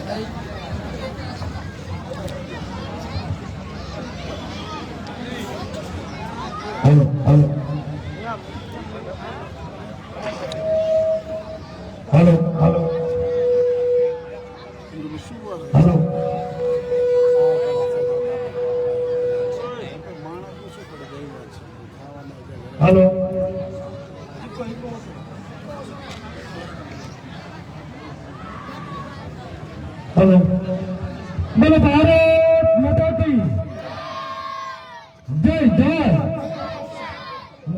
Hello hello hello hello hello hello hello बोलो भारत माता की जय जवान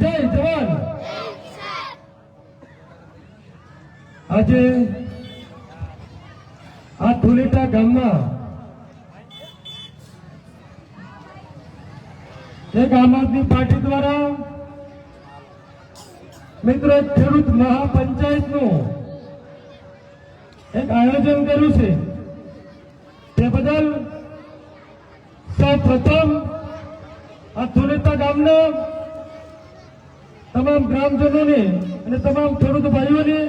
जय जवान। आज आ धुलेटा गामમાં એક આમ આદમી પાર્ટી દ્વારા મિત્રો ખેડૂત મહાપંચાયતનું એક આયોજન કર્યું છે। તે બદલ સૌ પ્રથમ આ ધુલેટા ગામના તમામ ગ્રામજનોને અને તમામ ખેડૂત ભાઈઓને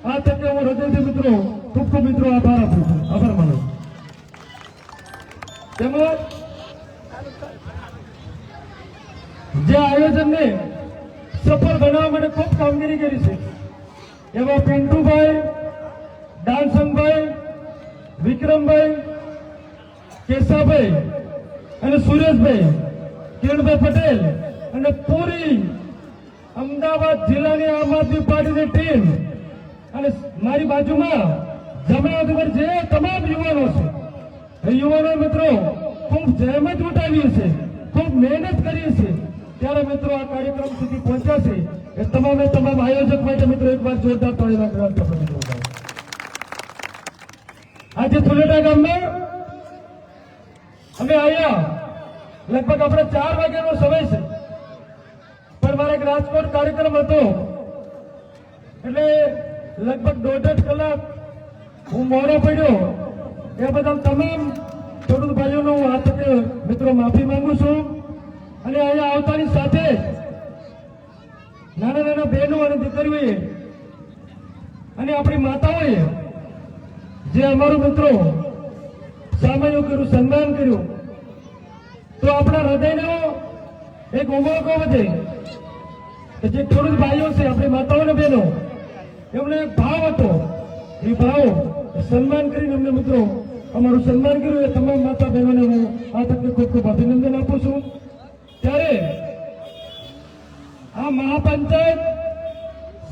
આ તકે હું હૃદયથી મિત્રો ખૂબ ખૂબ મિત્રો આભાર આપું છું, આભાર માનું છું। તેમજ જે આયોજનને સફળ બનાવવા માટે ખૂબ કામગીરી કરી છે એવા પિન્ટુભાઈ, ડાનસંગભાઈ, વિક્રમભાઈ, કેશાભાઈ અને સુરેશભાઈ, કિરણભાઈ પટેલ અને પૂરી અમદાવાદ જિલ્લાની આમ આદમી પાર્ટીની ટીમ અને મારી બાજુમાં જમણા ઉપર જે તમામ યુવાનો છે એ યુવાનો મિત્રો ખૂબ જહેમત ઉઠાવી છે, ખૂબ મહેનત કરી છે, ત્યારે મિત્રો આ કાર્યક્રમ સુધી પહોંચ્યા છે। એ તમામે તમામ આયોજક માટે મિત્રો એકવાર જોરદાર તાળીના ગણતરી કરો મિત્રો। આજે ધુલેટા ગામમાં અમે આવ્યા લગભગ આપણે 4 વાગ્યાનો સમય છે, પણ મારે એક રાજકોટ કાર્યક્રમ હતો એટલે લગભગ 1.5 કલાક હું મોડો પડ્યો। એ બદલ તમામ ખેડૂત ભાઈઓનો હું આ તકે મિત્રો માફી માંગુ છું। અને અહીંયા આવતાની સાથે નાના નાના બહેનો અને દીકરીઓએ અને આપણી માતાઓએ જે અમારું મિત્રો સામયું કર્યું, સન્માન કર્યું, તો આપણા હૃદયનો એક ઉમળકો વધે કે જે ખેડૂત ભાઈઓ છે, આપણી માતાઓ અને બહેનો, એમને એક ભાવ હતો, એ ભાવ સન્માન કરીને અમને મિત્રો અમારું સન્માન કર્યું। એ તમામ માતા બહેનોને હું આ તકે ખૂબ ખૂબ અભિનંદન આપું છું। ત્યારે આ મહાપંચાયત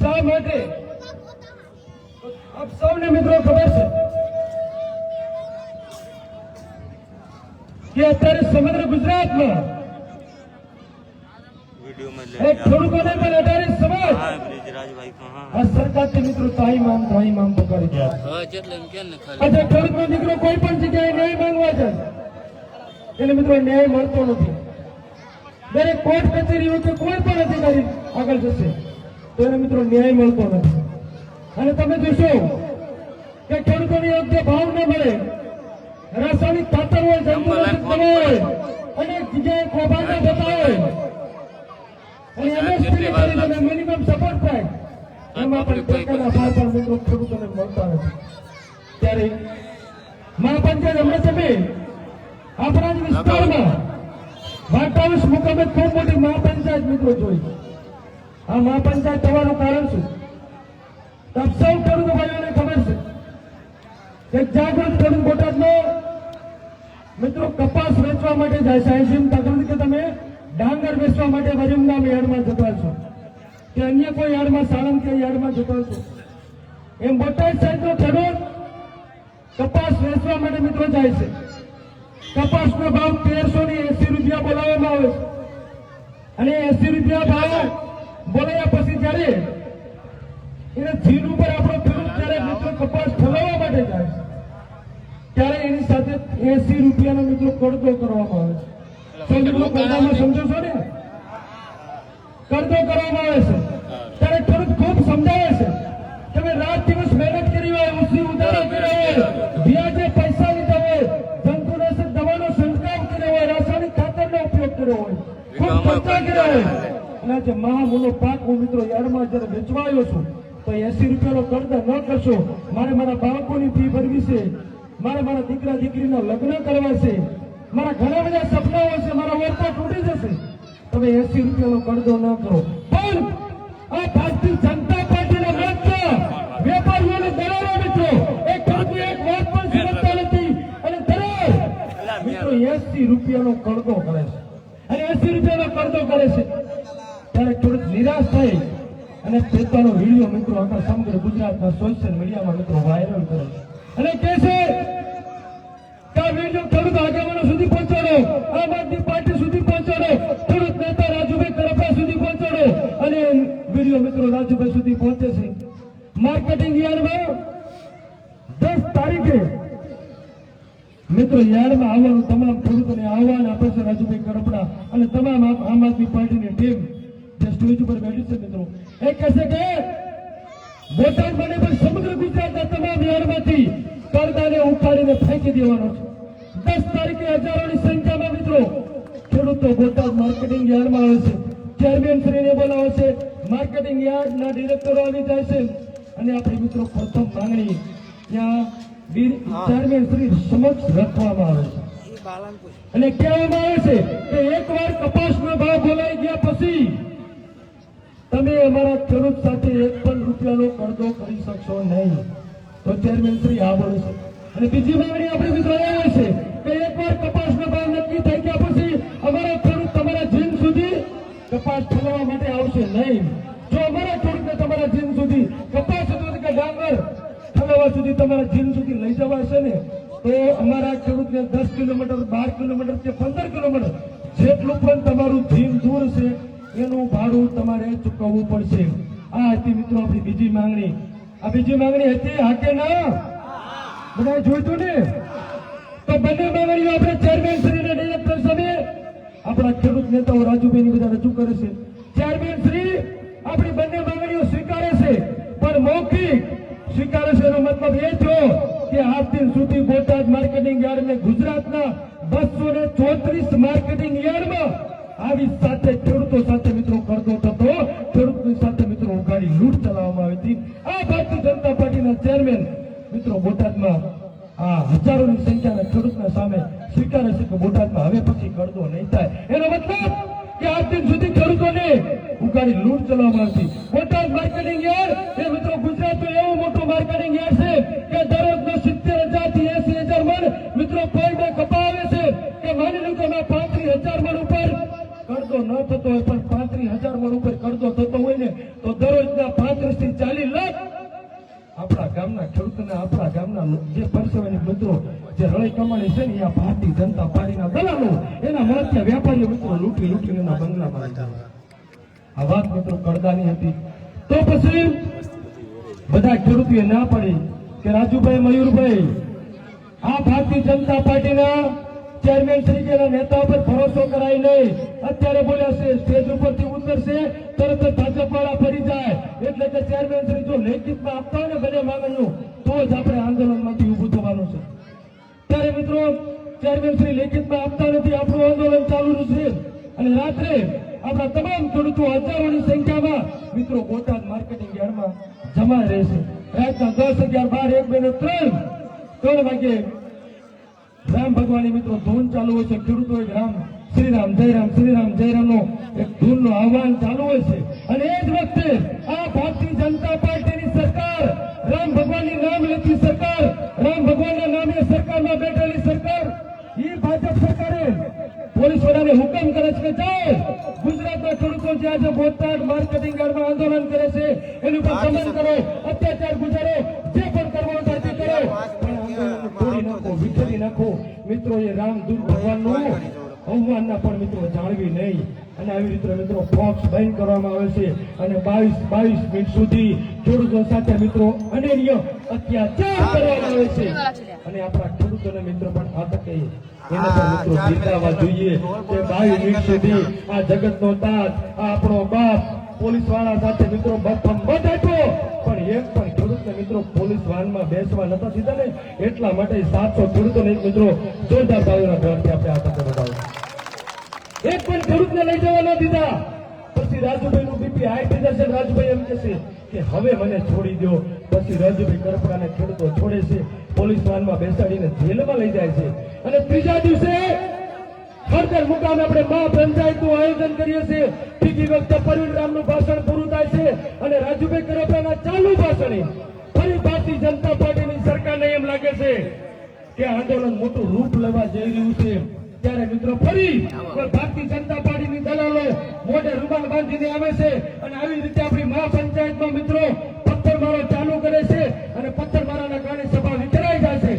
શા માટે આપ સૌને મિત્રો ખબર છે કે અત્યારે સમગ્ર ગુજરાતમાં એક ખેડૂતોને પણ 18 સમાજ આ સરકારથી મિત્રો તાઈ મામ પુકારી ગયા છે। આજે ખેડૂતનો દીકરો કોઈ પણ જગ્યાએ ન્યાય માંગવા જાય એને મિત્રો ન્યાય મળતો નથી। દરેક કોર્ટ કચેરીઓ કે કોઈ પણ અધિકારી આગળ જશે તો એને મિત્રો ન્યાય મળતો નથી। અને તમે જોશો કે ખેડૂતોને યોગ્ય ભાવ ન મળે, રાસાયણિક ખાતર હોય, જંતુનાશક દવા હોય, અનેક જગ્યાએ કૌભાંડો થતા હોય અને એમએસપી કરીને મિનિમમ સપોર્ટ થાય એમાં પણ ટેકાના ભાવ પણ મિત્રો ખેડૂતોને મળતા નથી। ત્યારે મહાપંચાયત હમણાં તમે આપણા જ વિસ્તારમાં વાટાઉસ મુકામે ખૂબ મોટી મહાપંચાયત મિત્રો જોઈ। આ મહાપંચાયત થવાનું કારણ શું? આપ સૌ ખેડૂત ભાઈઓને ખબર છે કે જાગૃત ખેડૂત બોટાદમાં મિત્રો કપાસ વેચવા માટે જાય છે। એમ તકલીફ કે તમે ડાંગર વેચવા માટે વરીમગામ યાર્ડમાં જતા છો કે અન્ય કોઈ યાર્ડમાં, સાણંદ કે યાર્ડમાં જતા છો, એમ બોટાદ સાઈડનો ખેડૂત કપાસ વેચવા માટે મિત્રો જાય છે। કપાસનો ભાવ 1380 રૂપિયા બોલાવવામાં આવે છે અને 80 રૂપિયા ભાવ બોલાયા પછી જયારે એને જીન ઉપર આપણો ખેડૂત જયારે મિત્રો કપાસ ફલાવવા માટે જાય છે ત્યારે એની સાથે 80 રૂપિયાનો મિત્રો કરદો કરવામાં આવે છે। મિત્રો કરદામાં સમજો છો ને, કરદો કરવામાં આવે છે ત્યારે ખેડૂત ખૂબ સમજાવે છે કે મેં રાત દિવસ મહેનત કરી હોય, ઉસી ઉધારો કર્યો હોય, વ્યાજે પૈસા લીધા હોય, જંતુનાશક દવાનો છંટકાવ કર્યો હોય, રાસાયણિક ખાતરનો ઉપયોગ કર્યો હોય, ખૂબ ખર્ચા કર્યા હોય અને આજે મહામૂલો પાક હું મિત્રો યાર્ડમાં જયારે વેચવા આવ્યો છું તો 80 રૂપિયાનો કરદો ન કરશો, મારે મારા બાળકોની ફી ભરવી છે, મારા દીકરા દીકરીના લગ્ન કરવા છે, મારા ઘણા બધા સપનાઓ છે, મારા વર્તા તૂટી જશે, તમે 80 રૂપિયાનો કરજો ન કરો. પણ આ ભારતીય જનતા પાર્ટીના માત્ર વેપારીઓને દલાલો મિત્રો એક કરતું એક વાત પણ સમજતા નથી અને દલાલ મિત્રો 80 રૂપિયાનો કરજો કરે છે અને 80 રૂપિયાનો કરજો કરે છે ત્યારે થોડુંક નિરાશ થઈ અને પોતાનો વિડીયો મિત્રો આખા સમગ્ર ગુજરાતના સોશિયલ મીડિયામાં મિત્રો વાયરલ કરે છે અને કહે છે કે આ વિડીયો ખેડૂત આગેવાનો સુધી પહોંચાડો, આમ આદમી પાર્ટી સુધી પહોંચાડો, ખેડૂત નેતા રાજુભાઈ કરપડા સુધી પહોંચાડો અને વિડીયો મિત્રો રાજુભાઈ સુધી પહોંચે છે. માર્કેટિંગ યાર્ડમાં 10 તારીખે મિત્રો યાર્ડમાં આવવાનું તમામ ખેડૂતોને આહવાન આપે છે રાજુભાઈ કરપડા અને તમામ આમ આદમી પાર્ટીની ટીમ જે સ્ટેજ ઉપર બેઠી છે મિત્રો. એ કહે છે કે બોટાદ મને પણ સમગ્ર ગુજરાતના તમામ યાર્ડમાંથી પડદાને ઉખાડીને ફેંકી દેવાનો છે. 10 તારીખે હજારોની સંખ્યામાં મિત્રો ખેડૂતો બોટાદ માર્કેટિંગ યાર્ડમાં આવે છે. ચેરમેન શ્રીને બોલાવે છે, માર્કેટિંગ યાર્ડના ડિરેક્ટરો આવી જાય છે અને આપણી મિત્રો પ્રથમ માંગણી ત્યાં ચેરમેન શ્રી સમક્ષ રાખવામાં આવે છે અને કહેવામાં આવે છે કે એકવાર કપાસનો ભાવ બોલાઈ ગયા પછી તમે અમારા ખેડૂત સાથે 1 પણ રૂપિયાનો કરજો કરી શકશો નહીં. તો ચેરમેન શ્રી આ બોલે છે. અને બીજી માંગણી આપણે મિત્રો એ હોય છે કે એકવાર કપાસનો ભાવ નક્કી થઈ ગયા પછી અમારા ખેડૂત તમારા જીન સુધી કપાસ ઠલવવા માટે આવશે નહીં. જો અમારા ખેડૂતને તમારા જીન સુધી કપાસ સુધી કે ડાંગર ઠલવવા સુધી તમારા જીન સુધી લઈ જવાશે ને તો અમારા ખેડૂતને 10 કિલોમીટર 12 કિલોમીટર કે 15 કિલોમીટર જેટલું પણ તમારું જીન દૂર છે એનું ભાડું તમારે ચૂકવવું પડશે. આ હતી મિત્રો આપણી બીજી માંગણી. આ બીજી માંગણી હતી હા કે ના? બધા જોઈતું ને? તો બંને માંગણીઓ આપણે ચેરમેન શ્રી અને ડિરેક્ટર સામે આપણા ખેડૂત નેતાઓ રાજુભાઈની બધા રજૂ કરે છે. ચેરમેન શ્રી આપણી બંને માંગણીઓ સ્વીકારે છે પણ મૌખિક સ્વીકારે છે. એનો મતલબ એ થયો કે આજ દિન સુધી બોટાદ માર્કેટિંગ યાર્ડ અને ગુજરાતના 234 માર્કેટિંગ યાર્ડમાં આવી સાથે ખેડૂતો સાથે મિત્રો કરતો થતો, ખેડૂતની સાથે મિત્રો ઉઘાડી લૂંટ ચલાવવામાં આવી હતી. આ ભારતીય જનતા પાર્ટીના ચેરમેન મિત્રો બોટાદમાં આ હજારોની સંખ્યાના ખેડૂતના સામે સ્વીકારે છે કે બોટાદમાં હવે પછી કરતો નહીં થાય. એનો મતલબ કે આજ દિન સુધી ખેડૂતોને ઉઘાડી લૂંટ ચલાવવામાં આવી હતી. બોટાદ માર્કેટિંગ યાર્ડ એ મિત્રો ગુજરાતનું એવું મોટું માર્કેટિંગ યાર્ડ છે કે દરરોજનો 70,000 થી 80,000 મણ મિત્રો પર ડે કપાવે છે કે માની લો કે 35,000 મણ ઉપર કરજો ન થતો હોય પણ 35,000 મણ ઉપર કરજો થતો હોય ને તો દરરોજના 35 થી 40 લાખ આપણા ગામના ખેડૂતોને આપણા ગામના જે પરસેવાની મિત્રો જે રળી કમાણી છે ને આ ભારતીય જનતા પાર્ટીના દલાલો એના મળતા વેપારીઓ મિત્રો લૂંટીને એના બંગલામાં આ વાત મિત્રો કરદાની હતી. તો પછી બધા ખેડૂતોએ ના પડી કે રાજુભાઈ મયુરભાઈ આ ભારતીય જનતા પાર્ટીના ચેરમેન તરીકેના નેતા પર ભરોસો કરાય નહીં. અત્યારે બોલ્યા છે સ્ટેજ ઉપરથી ઉતરશે તરત જ ભાજપ વાળા ફરી જાય એટલે કે ચેરમેન શ્રી જો લેખિતમાં આપતા હોય ને બંને માંગણીઓ તો જ આપણે આંદોલનમાંથી ઉભું થવાનું છે. ત્યારે મિત્રો ચેરમેન શ્રી લેખિતમાં આપતા નથી, આપણું આંદોલન ચાલુ છે અને રાત્રે આપણા તમામ ખેડૂતો હજારોની સંખ્યામાં મિત્રો બોટાદ માર્કેટિંગ યાર્ડમાં જમા રહેશે. રાતના 10, 11, 12, 1, 2 ને 3 વાગે રામ ભગવાનની મિત્રો ધૂન ચાલુ હોય છે. ખેડૂતો રામ શ્રીરામ જય રામનો એક ધૂનનું આહવાન ચાલુ હોય છે અને એ જ વખતે આ ભારતીય જનતા પાર્ટીની સરકાર, રામ ભગવાનની નામ લેતી સરકાર, રામ ભગવાનના નામે સરકારમાં બેઠેલી સરકાર, એ ભાજપ સરકારે પોલીસ વડાને હુકમ કરે છે કે જાઓ ગુજરાતના ખેડૂતો જે આજે બોટાદ માર્કેટિંગ યાર્ડમાં આંદોલન કરે છે એની પર દમન કરો, અત્યાચાર ગુજારો, જે પણ કરવાનું થાય તે કરો, તોડી નાખો, વિખેરી નાખો. મિત્રો એ રામદૂત ભગવાનનું અવમાનના પણ મિત્રો જાળવી નહીં અને આવી રીતે મિત્રો બોક્સ બંધ કરવામાં આવે છે અને 22 મિનિટ સુધી ખેડૂતો સાથે મિત્રો અનેન્ય અત્યાચાર કરવામાં આવે છે અને આપણા ખેડૂતોને મિત્રો પણ આતંકે એના પર મિત્રો બિરદાવવા જોઈએ કે 22 મિનિટ સુધી આ જગતનો તાત, આ આપણો બાપ પોલીસ વાળા સાથે મિત્રો બંધ આપ્યો પણ એક પણ ખેડૂતને મિત્રો પોલીસ વાહનમાં બેસવા નતા દીધા ને એટલા માટે 700 ખેડૂતોને મિત્રો જોરદાર તાળીઓના ગણથી આપણે આતંક બતાવ્યો. એક પણ ખેડૂતને લઈ જવા ન દીધા. પછી રાજુભાઈ નું બીપી હાઈ થઈ જશે. રાજુભાઈ એમ કહેશે કે હવે મને છોડી દો. પછી રાજુભાઈ કરપડાને ખેડૂતો છોડે છે, પોલીસ વાનમાં બેસાડીને જેલમાં લઈ જાય છે. અને ત્રીજા દિવસે હળદર મુકામે આપણે મહા પંચાયતનું આયોજન કરીએ છીએ. બીજી વખતે પરવીન રામનું ભાષણ પૂરું થાય છે અને રાજુભાઈ કરપડાના ચાલુ ભાષણે ફરી ભારતીય જનતા પાર્ટીની સરકારને એમ લાગે છે કે આંદોલન મોટું રૂપ લેવા જઈ રહ્યું છે. ત્યારે મિત્રો ફરી ભારતીય જનતા પાર્ટીની દલાલો મોઢે રૂમાલ બાંધીને આવે છે અને આવી રીતે આપણી મહાપંચાયતમાં મિત્રો પથ્થરમારો ચાલુ કરે છે અને પથ્થરમારાના કારણે સભા વિખરાઈ જાય છે.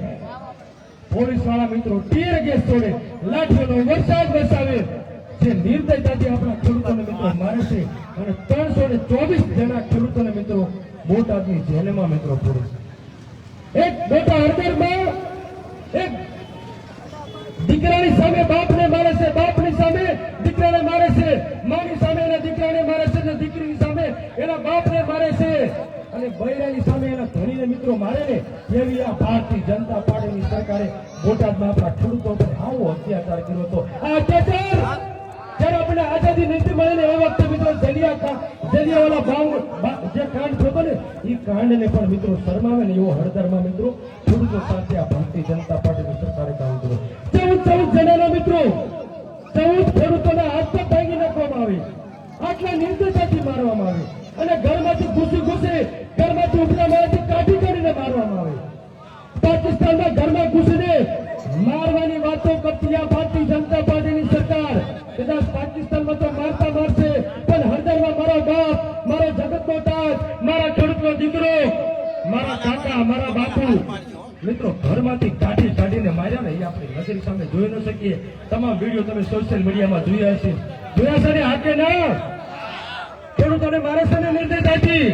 પોલીસ વાળા મિત્રો ટીયર ગેસ છોડે, લાઠીઓનો વરસાદ વરસાવે, જે નિર્દયતાથી આપણા ખેડૂતોને મિત્રો મારે છે અને 324 જણા ખેડૂતોને મિત્રો બોટાદની જેલમાં મિત્રો પૂરે છે. એક મોટા હળદરમાં એક દીકરાની સામે બાપને મારે છે, બાપની સામે દીકરાને મારે છે, માની સામે એના દીકરાને મારે છે અને દીકરીની સામે એના બાપને મારે છે અને બૈરાની સામે એના ધણીને મિત્રો મારે ને. એવી આ ભારતીય જનતા પાર્ટીની સરકારે બોટાદમાં આપણા ખેડૂતો પર આવો અત્યાચાર કર્યો હતો. આ અત્યાચાર જયારે આપણે આઝાદી નથી મળે ને એ વખતે મિત્રો જલિયાવાલા બાગ જે કાંડ થયો ને એ કાંડને પણ મિત્રો શરમાવે ને એવો હળદરમાં મિત્રો ખેડૂતો સાથે આ ભારતીય જનતા પાર્ટીની સરકારે કામ કર્યું. 14 જણાના મિત્રો 14 ખેડૂતોના હાથ પર ભાંગી નાખવામાં આવે, આટલા નિર્દયતાથી મારવામાં આવે અને ઘરમાંથી ઘૂસી ઘરમાંથી ઉપરામાંથી કાઢી કાઢીને મારવામાં આવે. પાકિસ્તાનમાં ઘરમાં ઘૂસીને મારવાની વાતો કરતી આ ભારતીય જનતા પાર્ટીની સરકાર કદાચ પાકિસ્તાનમાં તો મારતા મારશે, પણ હળદરમાં મારો બાપ, મારો જગતનો તાજ, મારા ખેડૂતનો દીકરો, મારા કાકા, મારા બાપુ મિત્રો ઘરમાંથી કાઢીને માર્યા ને એ આપણી નજર સામે જોઈ ન શકીએ. તમામ વિડીયો તમે સોશિયલ મીડિયામાં જોયા છે ને? હાકે ના ખેડૂતોને મારે છે ને નિર્દયતાથી.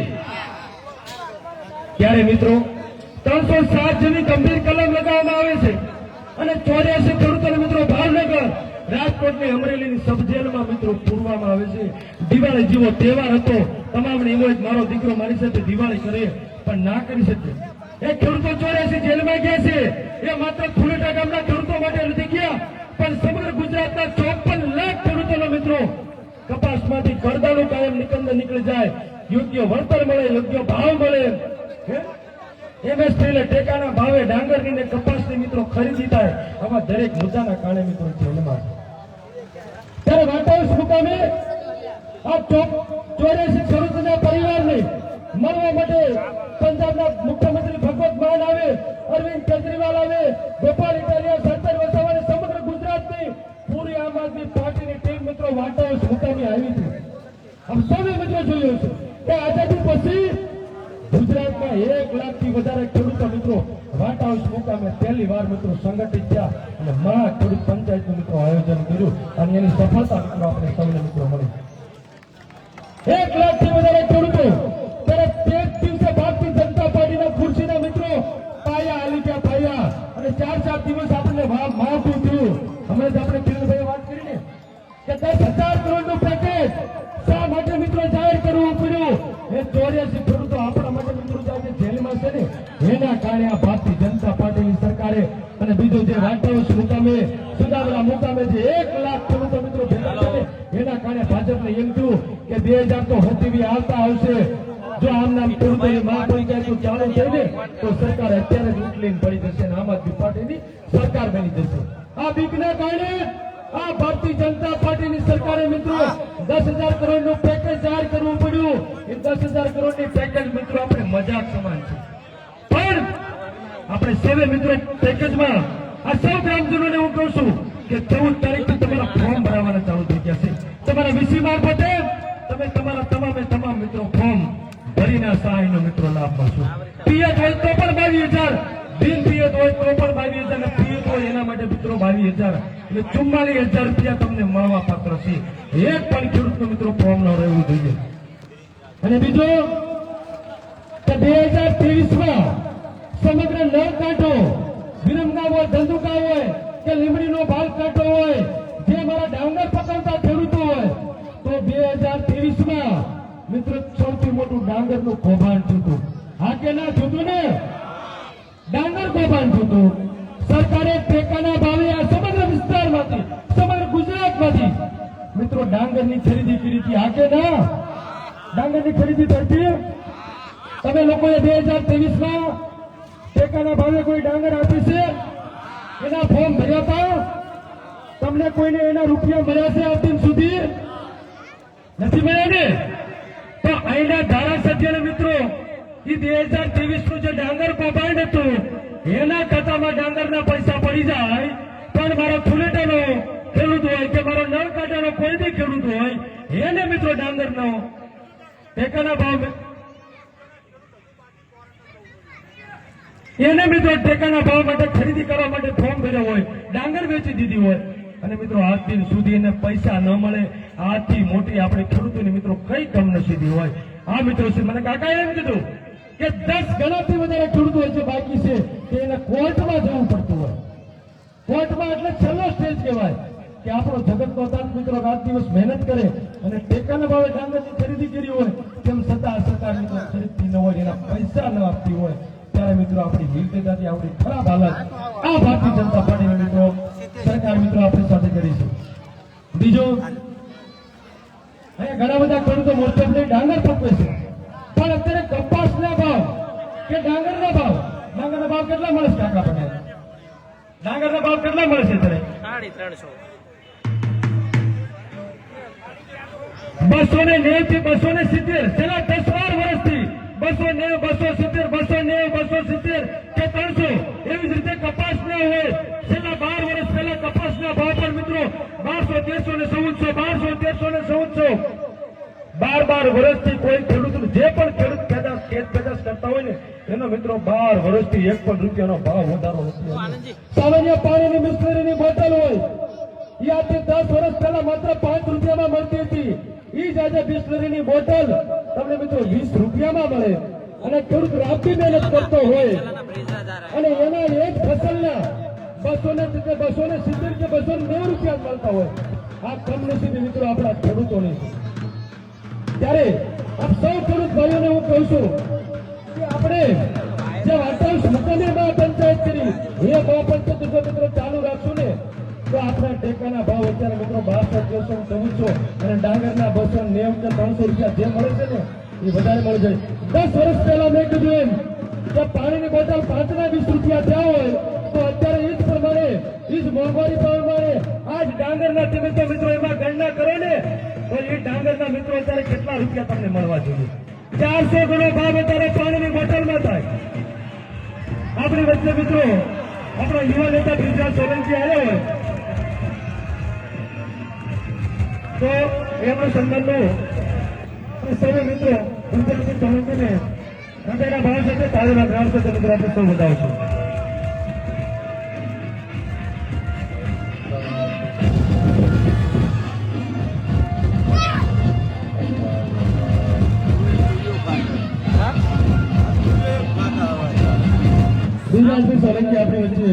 ત્યારે મિત્રો 307 જેવી ગંભીર કલમ લગાવવામાં આવે છે અને 84 ખેડૂતોને મિત્રો ભાવનગર, રાજકોટની અમરેલીની સબ જેલમાં મિત્રો પૂરવામાં આવે છે. દિવાળી જેવો તહેવાર હતો, તમામને એવો જ મારો દીકરો મારી સાથે દિવાળી કરે પણ ના કરી શકે. એ ખેડૂતો 84 જેલમાં ગયા છે. એ માત્ર ફુલેટા ગામના ખેડૂતો માટે નથી ગયા, પણ સમગ્ર ગુજરાતના 54 લાખ ખેડૂતોનો મિત્રો કપાસમાંથી કરદાનું કાયમ નીકળી જાય, યોગ્ય વળતર મળે, યોગ્ય ભાવ મળે, MSP ટેકાના ભાવે ડાંગરની ને કપાસની મિત્રો ખરીદી થાય, આવા દરેક મુદ્દાના કારણે મિત્રો જેલમાં છે. ત્યારે વાટાઉસ મુકામે આ 84 ખેડૂતોના પરિવારને મળવા માટે પંજાબના મુખ્યમંત્રી ભગવત માન આવે, અરવિંદ કેજરીવાલ આવે, ગોપાલ ઇટાલિયા, સરદાર વસાવાને સમગ્ર ગુજરાતની પૂરી આમ આદમી પાર્ટીની ટીમ મિત્રો વાટાઉસ મુકામે આવી હતી. આમ સૌએ મિત્રો જોયું છે કે આઝાદી પછી ગુજરાતમાં 1 લાખથી વધારે ખેડૂતો મિત્રો વાટાઉસ મુકામે પહેલી વાર મિત્રો સંગઠિત થયા અને મહા ખેડૂત પંચાયતનું મિત્રો આયોજન કર્યું અને એની સફળતા મિત્રો આપણે સૌને મિત્રો મળી. 1 લાખથી વધારે ખેડૂતો ત્યારે 13 દિવસે ભારતીય જનતા પાર્ટીના ખુરશીના મિત્રો પાયા હાલી ગયા, પાયા, અને 4 દિવસ આપણને માવઠું થયું. હમણાં જ આપણે કિરણભાઈએ વાત કરીને કે 10,000 કરોડનું પેકેજ શા માટે મિત્રો જાહેર કરવું પડ્યું? એ 84 ખેડૂતો આપણા માટે મિત્રો આજે જેલમાં છે ને એના કારણે આ ભારતીય જનતા પાર્ટીની સરકારે અને બીજું જે વાટાઉસ મુકામે, સુદામડા મુકામે જે 1 લાખ ખેડૂતો મિત્રો ભેગા છે ને એના કારણે ભાજપને એમ થયું કે 2000 તો હતીવી આવતા આવશે. જો આમ નામ ખેડૂતોની મહાપંચાયત ચાલુ થઈ ને તો સરકાર અત્યારે જ ઉકલીને પડી જશે અને આમ આદમી પાર્ટીની સરકાર બની જશે. આ બીકના કારણે આ ભારતીય જનતા પાર્ટીની સરકારે મિત્રો 10,000 કરોડનું પેકેજ જાહેર કરવું પડ્યું. એ 10,000 કરોડની પેકેજ મિત્રો આપણે મજાક સમાન છે, પણ આપણે સૌએ મિત્રો પેકેજમાં આ સૌ ગ્રામજનોને હું કહું છું કે 14 તારીખથી તમારા ફોર્મ ભરાવાના ચાલુ થઈ ગયા છે. તમારા વીસી મારફતે તમે તમારા તમામ મિત્રો ફોર્મ ભરીને સહાયનો મિત્રો લાભ મળશો. પિયત હોય તો પણ 22,000, બિન પિયત હોય તો પણ 22,000 અને પિયત હોય એના માટે મિત્રો 22,000 એટલે 44,000 રૂપિયા તમને મળવા પાત્ર છે. એક પણ ખેડૂતનું મિત્રો ફોર્મ ન રહેવું જોઈએ. અને બીજું કે 2023માં સમગ્ર નળ કાંઠો, વિરમગામ હોય, ધંધુકા હોય કે લીમડીનો ભાગ કાંઠો હોય, જે મારા ડાંગર પકવતા ખેડૂતો હોય તો 2023માં મિત્રો સૌથી મોટું ડાંગરનું કૌભાંડ થયું. હા કે ના થયું ને? ડાંગર કૌભાંડ થયું. સરકારે ટેકાના ભાવે આ સમગ્ર વિસ્તારમાંથી, સમગ્ર ગુજરાતમાંથી મિત્રો ડાંગરની ખરીદી કરી હતી. હા કે ના? ડાંગરની ખરીદી કરતી તમે લોકોએ 2023 માં ટેકાના ભાવે કોઈ ડાંગર આપી છે? એના ફોર્મ ભર્યા હતા? તમને કોઈને એના રૂપિયા મળ્યા છે આજ દિન સુધી? નથી મળ્યા ને? તો અહીંના ધારાસભ્યના મિત્રો એ 2023 નું જે ડાંગર કૌભાંડ હતું એના ખાતામાં ડાંગરના પૈસા પડી જાય, પણ મારો ફુલેટાનો ખેડૂત હોય કે મારો નળકાંઠાનો કોઈ બી ખેડૂત હોય એને મિત્રો ડાંગરનો ટેકાના ભાવ એને મિત્રો ટેકાના ભાવ માટે ખરીદી કરવા માટે ફોર્મ ભર્યો હોય, ડાંગર વેચી દીધી હોય અને મિત્રો આજ દિન સુધી એને પૈસા ન મળે. આથી મોટી આપણે ખેડૂતોની મિત્રો કઈ કમનસીબી હોય. આ મિત્રો છે મને કાકા એમ કીધું કે 10 ગણાથી વધારે ખેડૂતો જે બાકી છે કે એને કોર્ટમાં જવું પડતું હોય. કોર્ટમાં એટલે છેલ્લો સ્ટેજ કહેવાય કે આપણો જગતનો તાત મિત્રો રાત દિવસ મહેનત કરે અને ટેકાના ભાવે ડાંગરની ખરીદી કરી હોય, તેમ છતાં સરકાર મિત્રો ખરીદતી ન હોય, એના પૈસા ન આપતી હોય, ત્યારે મિત્રો આપણી નિર્દયતાથી આપણી ખરાબ હાલત આ ભારતીય જનતા પાર્ટીની મિત્રો સરકાર મિત્રો આપણી સાથે કરી છે. બીજું, અહીંયા ઘણા બધા ખેડૂતો મોસ્ટ ઓફ ડાંગર પકવે છે, પણ અત્યારે કપાસના ભાવ કે ડાંગરના ભાવ કેટલા મળે છે કાકા પટેલ? ડાંગરના ભાવ કેટલા મળે છે અત્યારે? 290 થી 270 છેલ્લા 10-12 વર્ષથી 290, 270, 290, 270 કે 300 એવી જ રીતે કપાસના હોય. છેલ્લા 12 વર્ષ પહેલા કપાસના ભાવ પર મિત્રો 1200, 1300 ને 1400, 12 વર્ષથી કોઈ ખેડૂત જે પણ ખેડૂત ખેત પેદાશ કરતા હોય ને એનો મિત્રો 12 વર્ષથી 1 પણ રૂપિયાનો ભાવ વધારો નથી. સામાન્ય પાણીની બિસ્લરીની બોટલ હોય એ આજે 10 વર્ષ પહેલા માત્ર 5 રૂપિયામાં મળતી હતી. એ જ આજે બિસ્લરીની બોટલ તમને મિત્રો 20 રૂપિયામાં મળે અને ખેડૂત રાતથી મહેનત કરતો હોય અને એના એક ફસલના 270 કે 290 રૂપિયા મળતા હોય. આ કમનસીબી મિત્રો આપણા ખેડૂતોની છે. ત્યારે આપ સૌ ખેડૂત ભાઈઓને હું કહું છું કે આપણે જે વાર્તાંશ મુકામી પંચાયત કરી એ મહાપંચાયત જો મિત્રો ચાલુ રાખશું ને તો આપણા ટેકાના ભાવ અત્યારે મિત્રો 62, 1400 અને ડાંગરના 290 કે 300 રૂપિયા જે મળે છે ને એ વધારે મળી જાય. 10 વર્ષ પહેલા મેં કીધું એમ કે પાણીની બોટલ 5 ના 20 રૂપિયા થયા હોય તો અત્યારે એ જ પ્રમાણે એ જ મોંઘવારી પ્રમાણે આજ ડાંગરના તમે તો મિત્રો એમાં ગણના કરો ને તો એ ડાંગરના મિત્રો અત્યારે કેટલા રૂપિયા તમને મળવા જોઈએ? 400 ગણો ભાવ અત્યારે પાણીની બોટલમાં થાય. આપણી વચ્ચે મિત્રો આપણા યુવા નેતા બ્રિજરાજ સોલંકી આવ્યો હોય તો એમનું સન્માનનું સૌ મિત્રો બ્રિજરાજ સોલંકીને હૃદયના ભાવ સાથે તાળીના ગ્રામ સાથે મિત્રો આપણે સૌ વધાવશું. બ્રિજરાજભાઈ સોલંકી આપણી વચ્ચે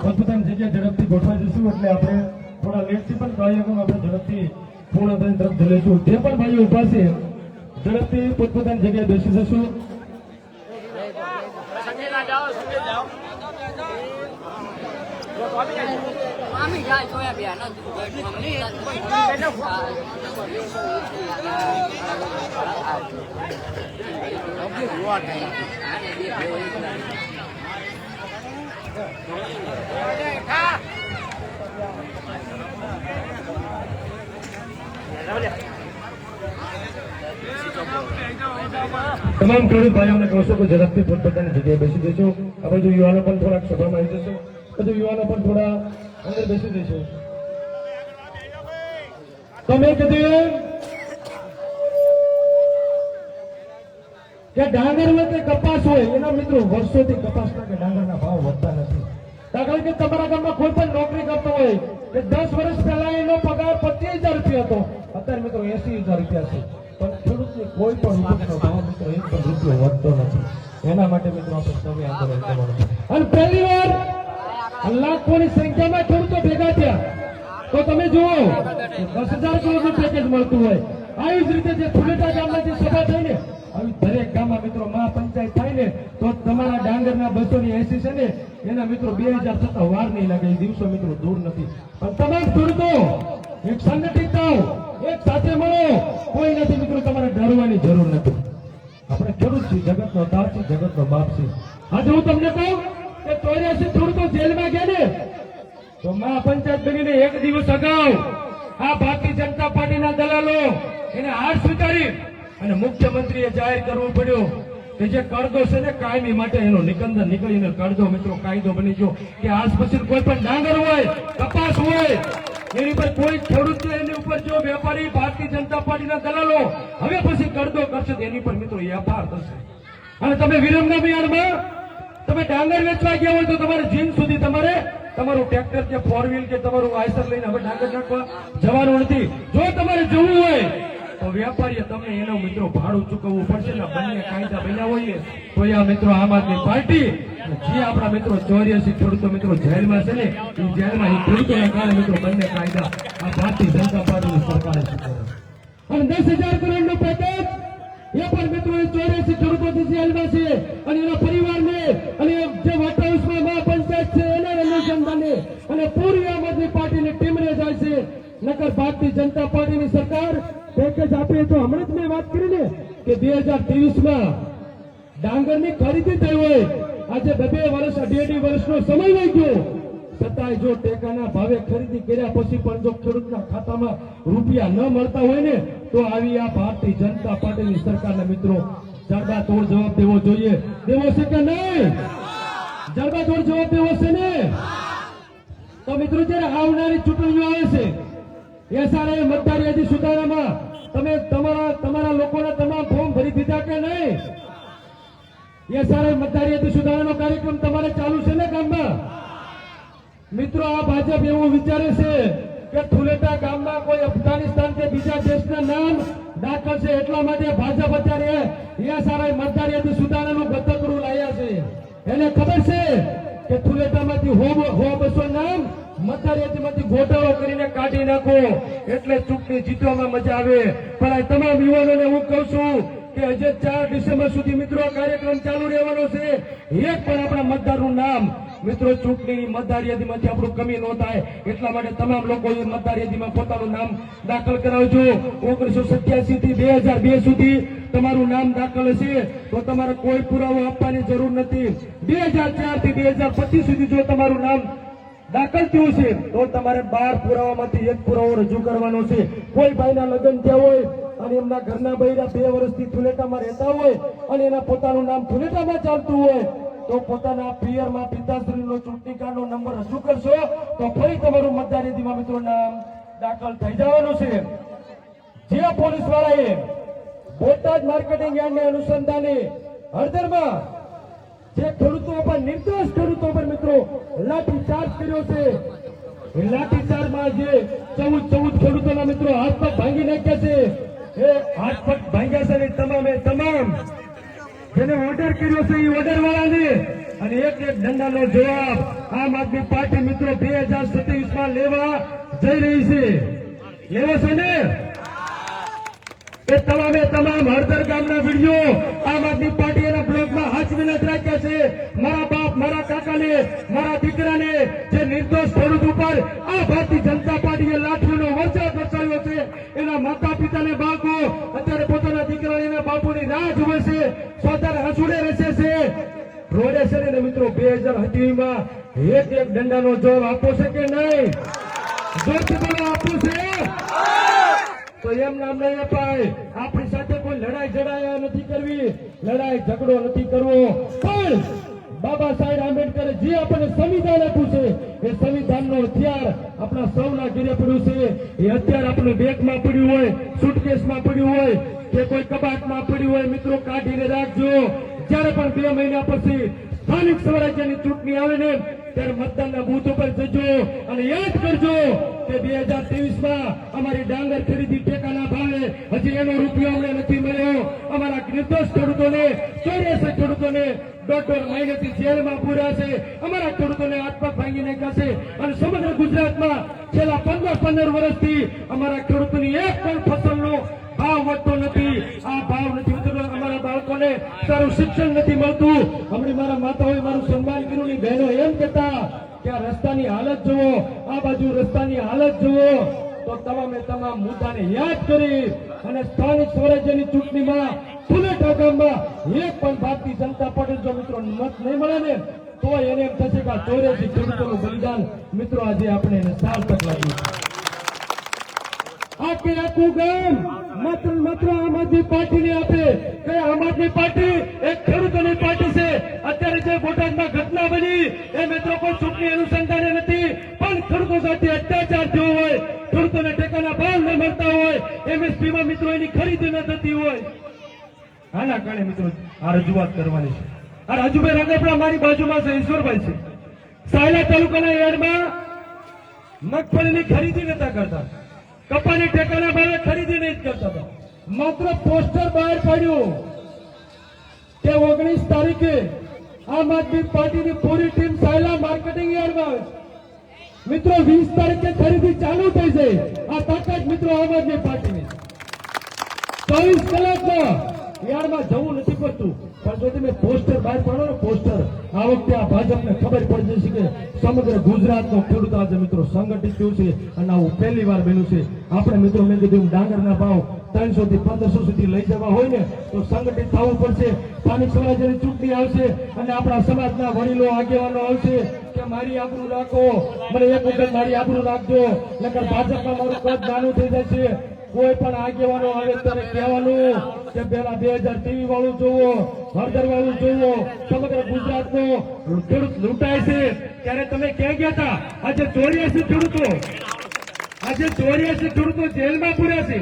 પોતપોતાની જગ્યાએ ઝડપથી ગોઠવાઈ જશું એટલે આપણે થોડા લેટથી પણ કાર્યક્રમ આપણે ઝડપથી પૂર્ણ થઈને તરફ જઈશું. જે પણ ભાઈઓ ઉભા છે ઝડપથી પોતપોતાની જગ્યાએ બેસી જશું. તમામ ખેડૂત ભાઈઓને કહું છું કે ઝડપથી પોતપોતાની જગ્યાએ બેસી જશું. આ બાજુ યુવાનો પણ થોડાક સભામાં આવી જશું, બધું યુવાનો પણ થોડા અંદર બેસી જશું. તો મેં કીધું કે ડાંગર હોય કે કપાસ હોય એના મિત્રો વર્ષોથી કપાસના કે ડાંગરના ભાવ વધતા નથી. દાખલા કે તમારા ગામમાં કોઈ પણ નોકરી કરતો હોય કે 10 વર્ષ પહેલા એનો પગાર 25,000 રૂપિયા હતો, અત્યારે મિત્રો 80,000 રૂપિયા છે. પણ ખેડૂતની કોઈ પણ ઉપજનો ભાવ મિત્રો 1 પણ રૂપિયો વધતો નથી. એના માટે મિત્રો આપણે સૌએ આંદોલન કરવાનું છે. અને પહેલી વાર લાખોની સંખ્યામાં ખેડૂતો ભેગા થયા. તો તમે જુઓ 10,000 કરોડનું પેકેજ મળતું હોય. આવી જ રીતે જે ફુલેટા ગામમાં જે સભા થઈ ને આવી દરેક ગામમાં મિત્રો મહાપંચાયત થાય ને તો તમારા ડાંગરના 280 છે ને એના મિત્રો 2000 થતા વાર નહીં લાગે. એ દિવસો મિત્રો દૂર નથી. પણ તમામ ખેડૂતો એક સંગઠિત થાઓ, એક સાથે મળો. કોઈ નથી મિત્રો, તમારે ડરવાની જરૂર નથી. આપણે ખેડૂત છીએ, જગતનો તાત છે, જગતનો બાપ છે. આજે હું તમને કહું કે 84 ખેડૂતો જેલમાં ગયા ને તો મહાપંચાયત બનીને એક દિવસ અગાઉ આ ભારતીય જનતા પાર્ટીના દલાલો એને હાર સ્વીકારી અને મુખ્યમંત્રીએ જાહેર કરવું પડ્યું કે જે કાયદો છે ને કાયમી માટે એનો નિકંદન નીકળીને કાયદો મિત્રો કાયદો બની ગયો કે આજ પછી કોઈ પણ ડાંગર હોય, કપાસ હોય, એની પર કોઈ ખેડૂત એની ઉપર જો વેપારી ભારતીય જનતા પાર્ટીના દલાલો હવે પછી કાયદો કરશે તો એની પર મિત્રો એફઆઈઆર થશે. અને તમે વિરમગામ યાર્ડમાં તમે ડાંગર વેચવા ગયા હોય તો તમારે જીન સુધી તમારે તમારું ટ્રેક્ટર કે 4 વ્હીલ કે તમારું આઈસર લઈને હવે ડાંગર નાખવા જવાનું નથી. જો તમારે જવું હોય તો વેપારીએ તમને એનો મિત્રો ભાડું ચૂકવવું પડશે ને બંને કાયદા બન્યા હોય તો આ મિત્રો આમ આદમી પાર્ટી જે આપણા મિત્રો 84 ખેડૂતો મિત્રો જેલમાં છે ને એ જેલમાં એ ખેડૂતોના કારણે મિત્રો બંને કાયદા આ ભારતીય જનતા પાર્ટીની સરકારે સ્વીકાર્યા. અને 10,000 કરોડનું પેકેજ એ પણ મિત્રો 84 ખેડૂતો જેલમાં છે અને એના પરિવારને અને જે વોટ હાઉસમાં મહાપંચાયત છે એના અનુસંધાને અને પૂરી આમ આદમી પાર્ટીની ટીમને જાય છે. નકર ભારતીય જનતા પાર્ટીની સરકાર પેકેજ આપે તો હમણાં જ મેં વાત કરી ને કે 2023માં ડાંગરની ખરીદી થઈ હોય. આજે 2 વર્ષ 2.5 વર્ષનો સમય વહી ગયો છતાંય જો ટેકાના ભાવે ખરીદી કર્યા પછી પણ જો ખેડૂતના ખાતામાં રૂપિયા ન મળતા હોય ને તો આવી આ ભારતીય જનતા પાર્ટીની સરકારના મિત્રો જડબાતોડ જવાબ દેવો જોઈએ. દેવો છે કે નહીં? જડબાતોડ જવાબ દેવો છે ને? તો મિત્રો જયારે આવનારી ચૂંટણીઓ આવે છે એસઆરએ મતદાર યાદી સુધારામાં તમે તમારા લોકોના તમામ ફોર્મ ભરી દીધા કે નહીં? એસઆરએ મતદાર યાદી સુધારાનો કાર્યક્રમ તમારે ચાલુ છે ને ગામમાં? મિત્રો આ ભાજપ એવું વિચારે છે કે ફુલેટા ગામમાં કોઈ અફઘાનિસ્તાન કે બીજા દેશના નામ દાખલ છે એટલા માટે ભાજપ અત્યારે એસઆરએ મતદાર યાદી સુધારાનું ગતકરું લાયા છે. એને ખબર છે કે ફુલેટામાંથી 200 નામ મતદાર યાદીમાંથી ગોટાળો કરીને કાઢી નાખો એટલે ચૂંટણી જીતવામાં મજા આવે. પણ આ તમામ યુવાનોને હું કહું છું કે હજુ 4 ડિસેમ્બર સુધી મિત્રો કાર્યક્રમ ચાલુ રહેવાનો છે. એક પણ આપણા મતદારનું નામ મિત્રો ચૂંટણીની મતદાર યાદીમાંથી આપણું કમી ન થાય એટલા માટે તમામ લોકોએ મતદાર યાદીમાં પોતાનું નામ દાખલ કરાવજો. 1987 થી 2002 સુધી તમારું નામ દાખલ હશે તો તમારે કોઈ પુરાવો આપવાની જરૂર નથી. 2004 થી 2025 સુધી જો તમારું નામ દાખલ થયું છે તો તમારે 12 પુરાવામાંથી 1 પુરાવો રજૂ કરવાનો છે. કોઈ ભાઈના લગ્ન થયા હોય અને એમના ઘરના બૈરા 2 વર્ષથી ફુલેટામાં રહેતા હોય અને એના પોતાનું નામ ફુલેટામાં ચાલતું હોય તો પોતાના પિયરમાં પિતાશ્રીનો ચૂંટણી કાર્ડનો નંબર રજૂ કરશો તો ફરી તમારું મતદાર યાદીમાં મિત્રો નામ દાખલ થઈ જવાનું છે. જે પોલીસ વાળાએ બોટાદ માર્કેટિંગ યાર્ડને અનુસંધાને હળદરમાં જે ખેડૂતો પર નિર્દોષ ખેડૂતો પર મિત્રો લાઠીચાર્જ કર્યો છે એ લાઠીચાર્જમાં જે 14 ખેડૂતોના મિત્રો હાથ પગ ભાંગી નાખ્યા છે. એ હાથ પગ ભાંગ્યા છે ને તમામે તમામ જેને ઓર્ડર કર્યો છે એ ઓર્ડર વાળાને અને એક દંડાનો જવાબ આમ આદમી પાર્ટી મિત્રો 2027માં લેવા જઈ રહી છે. લેવો છે ને? એ તમામે તમામ હળદર ગામના વિડીયો આમ આદમી પાર્ટી એના બ્લોગમાં હાજરીને રાખ્યા છે. મારા બાપ, મારા કાકાને, મારા દીકરાને જે નિર્દોષ ખેડૂત ઉપર આ ભારતીય જનતા પાર્ટીએ લાઠીનો વરસાદ વરસાવ્યો છે એના માતા પિતાને બાળકો અત્યારે પોતાના દીકરાને એના બાપુની રાહ જુએ છે, પોતાના હસુડે રહેશે છે, રોડે છે ને મિત્રો 2028માં એક દંડાનો જવાબ આપો છે કે નહીં? જોરથી બોલો, આપવું છે? તો એમ નામ નહીં અપાય. આપણી સાથે કોઈ લડાઈ ઝઘડા નથી કરવી, લડાઈ ઝઘડો નથી કરવો, પણ બાબા સાહેબ આંબેડકરે જે આપણને સંવિધાન આપ્યું છે એ સંવિધાનનો હથિયાર આપણા સૌના ઘરે પડ્યું છે. એ હથિયાર આપણે બેગમાં પડ્યું હોય, સુટકેસમાં પડ્યું હોય કે કોઈ કબાટમાં પડ્યું હોય, મિત્રો કાઢીને રાખજો. જ્યારે પણ 2 મહિના પછી સ્થાનિક સ્વરાજ્યની ચૂંટણી આવે ને ત્યારે મતદાનના બૂથ ઉપર જજો અને યાદ કરજો કે 2023માં અમારી ડાંગર ખરીદી ટેકાના ભાવે હજી એનો રૂપિયો અમને નથી મળ્યો. અમારા નિર્દોષ ખેડૂતોને 84 ખેડૂતોને 1.5 મહિનાથી જેલમાં પૂર્યા છે. અમારા ખેડૂતોને હાથ પગ ભાંગી નાખ્યા છે અને સમગ્ર ગુજરાતમાં છેલ્લા 15 વર્ષથી અમારા ખેડૂતોની એક પણ ફસલનો ભાવ વધતો નથી. આ ભાવ નથી વધતો. અમારા બાળકોને સારું શિક્ષણ નથી મળતું. હમણાં મારા માતાઓએ મારું સન્માન કર્યું ની બહેનો એમ કહેતા કે આ રસ્તાની હાલત જુઓ, આ બાજુ રસ્તાની હાલત જુઓ. તો તમામે તમામ મુદ્દાને યાદ કરી અને સ્થાનિક સ્વરાજ્યની ચૂંટણીમાં ફુલેટા ગામમાં એક પણ ભારતીય જનતા પાર્ટી જો મિત્રો મત નહીં મળે ને તો એને એમ થશે કે 84 ખેડૂતોનું બલિદાન મિત્રો આજે આપણે એને સાર્થક લાગ્યું. આખું ગામ માત્ર આમ આદમી પાર્ટીને આપે કે આમ આદમી પાર્ટી એક ખેડૂતોની પાર્ટી છે. અત્યારે જે બોટાદમાં ઘટના બની એ મિત્રો કોઈ ચૂંટણી અનુસંધાને નથી, પણ ખેડૂતો સાથે અત્યાચાર થયો હોય, ખેડૂતોને ટેકાના ભાવ ન મળતા હોય, એમએસપીમાં મિત્રો એની ખરીદી ન થતી હોય, આના કારણે મિત્રો આ રજૂઆત કરવાની છે. આ રાજુભાઈ રાંગપડા મારી બાજુમાં છે, ઈશ્વરભાઈ છે, સાયલા તાલુકાના યાર્ડમાં મગફળીની ખરીદી નતા કરતા, કપાની ટેકાના ભાવે ખરીદી નહીં કરતા હતા. માત્ર પોસ્ટર બહાર પાડ્યું કે 19 તારીખે આમ આદમી પાર્ટીની પૂરી ટીમ સાયલા માર્કેટિંગ યાર્ડમાં આવે છે. મિત્રો 20 તારીખે ખરીદી ચાલુ થઈ જાય. આ તાકાત મિત્રો આમ આદમી પાર્ટીની 24 કલાકમાં યાર્ડમાં જવું નથી પડતું. પણ જો તમે પોસ્ટર બહાર પાડો ને પોસ્ટર, આ વખતે આ ભાજપને ખબર પડી જશે કે સમગ્ર ગુજરાતનો ખેડૂત આજે મિત્રો સંગઠિત થયું છે અને આવું પહેલી વાર બન્યું છે. આપણે મિત્રો મેં કીધું ડાંગરના ભાવ 300 થી 1500 સુધી લઈ જવા હોય ને તો સંગઠિત થવું પડશે. સ્થાનિક સ્વરાજ્યની ચૂંટણી આવશે અને આપણા સમાજના વડીલો આગેવાનો આવશે કે મારી આબરૂ રાખો, મને એક વખત મારી આબરૂ રાખજો, નકર ભાજપમાં મારું કદ નાનું થઈ જશે. કોઈ પણ આગેવાનો આવે ત્યારે કહેવાનું કે પેલા 2023 વાળું જોવો, હળદર વાળું જોવો. સમગ્ર ગુજરાતનો ખેડૂત લૂંટાય છે ત્યારે તમે ક્યાં ગયા હતા? આજે 84 ખેડૂતો જેલમાં પૂર્યા છે.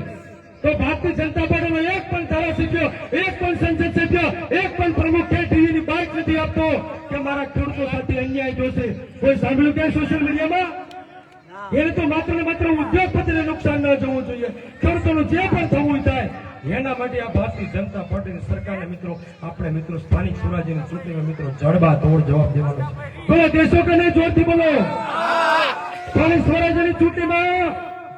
તો ભારતીય જનતા પાર્ટીનો એક પણ ધારાસભ્ય, એક પણ સંસદ સભ્ય, એક પણ પ્રમુખ કે ટીવીની બાઇક નથી આપતો કે મારા ખેડૂતો સાથે અન્યાય જોશે. કોઈ સાંભળ્યું ક્યાં સોશિયલ મીડિયામાં? એને તો માત્ર ને માત્ર ઉદ્યોગપતિને નુકસાન ન જવું જોઈએ. ખેડૂતોનું જે પણ થવું થાય એના માટે આ ભારતીય જનતા પાર્ટીની સરકારને મિત્રો આપણે મિત્રો સ્થાનિક સ્વરાજ્યની ચૂંટણીમાં મિત્રો જડબા તોડ જવાબ દેવાનો છે. બોલો દેશો કે નહીં? જોરથી બોલો. સ્થાનિક સ્વરાજ્યની ચૂંટણીમાં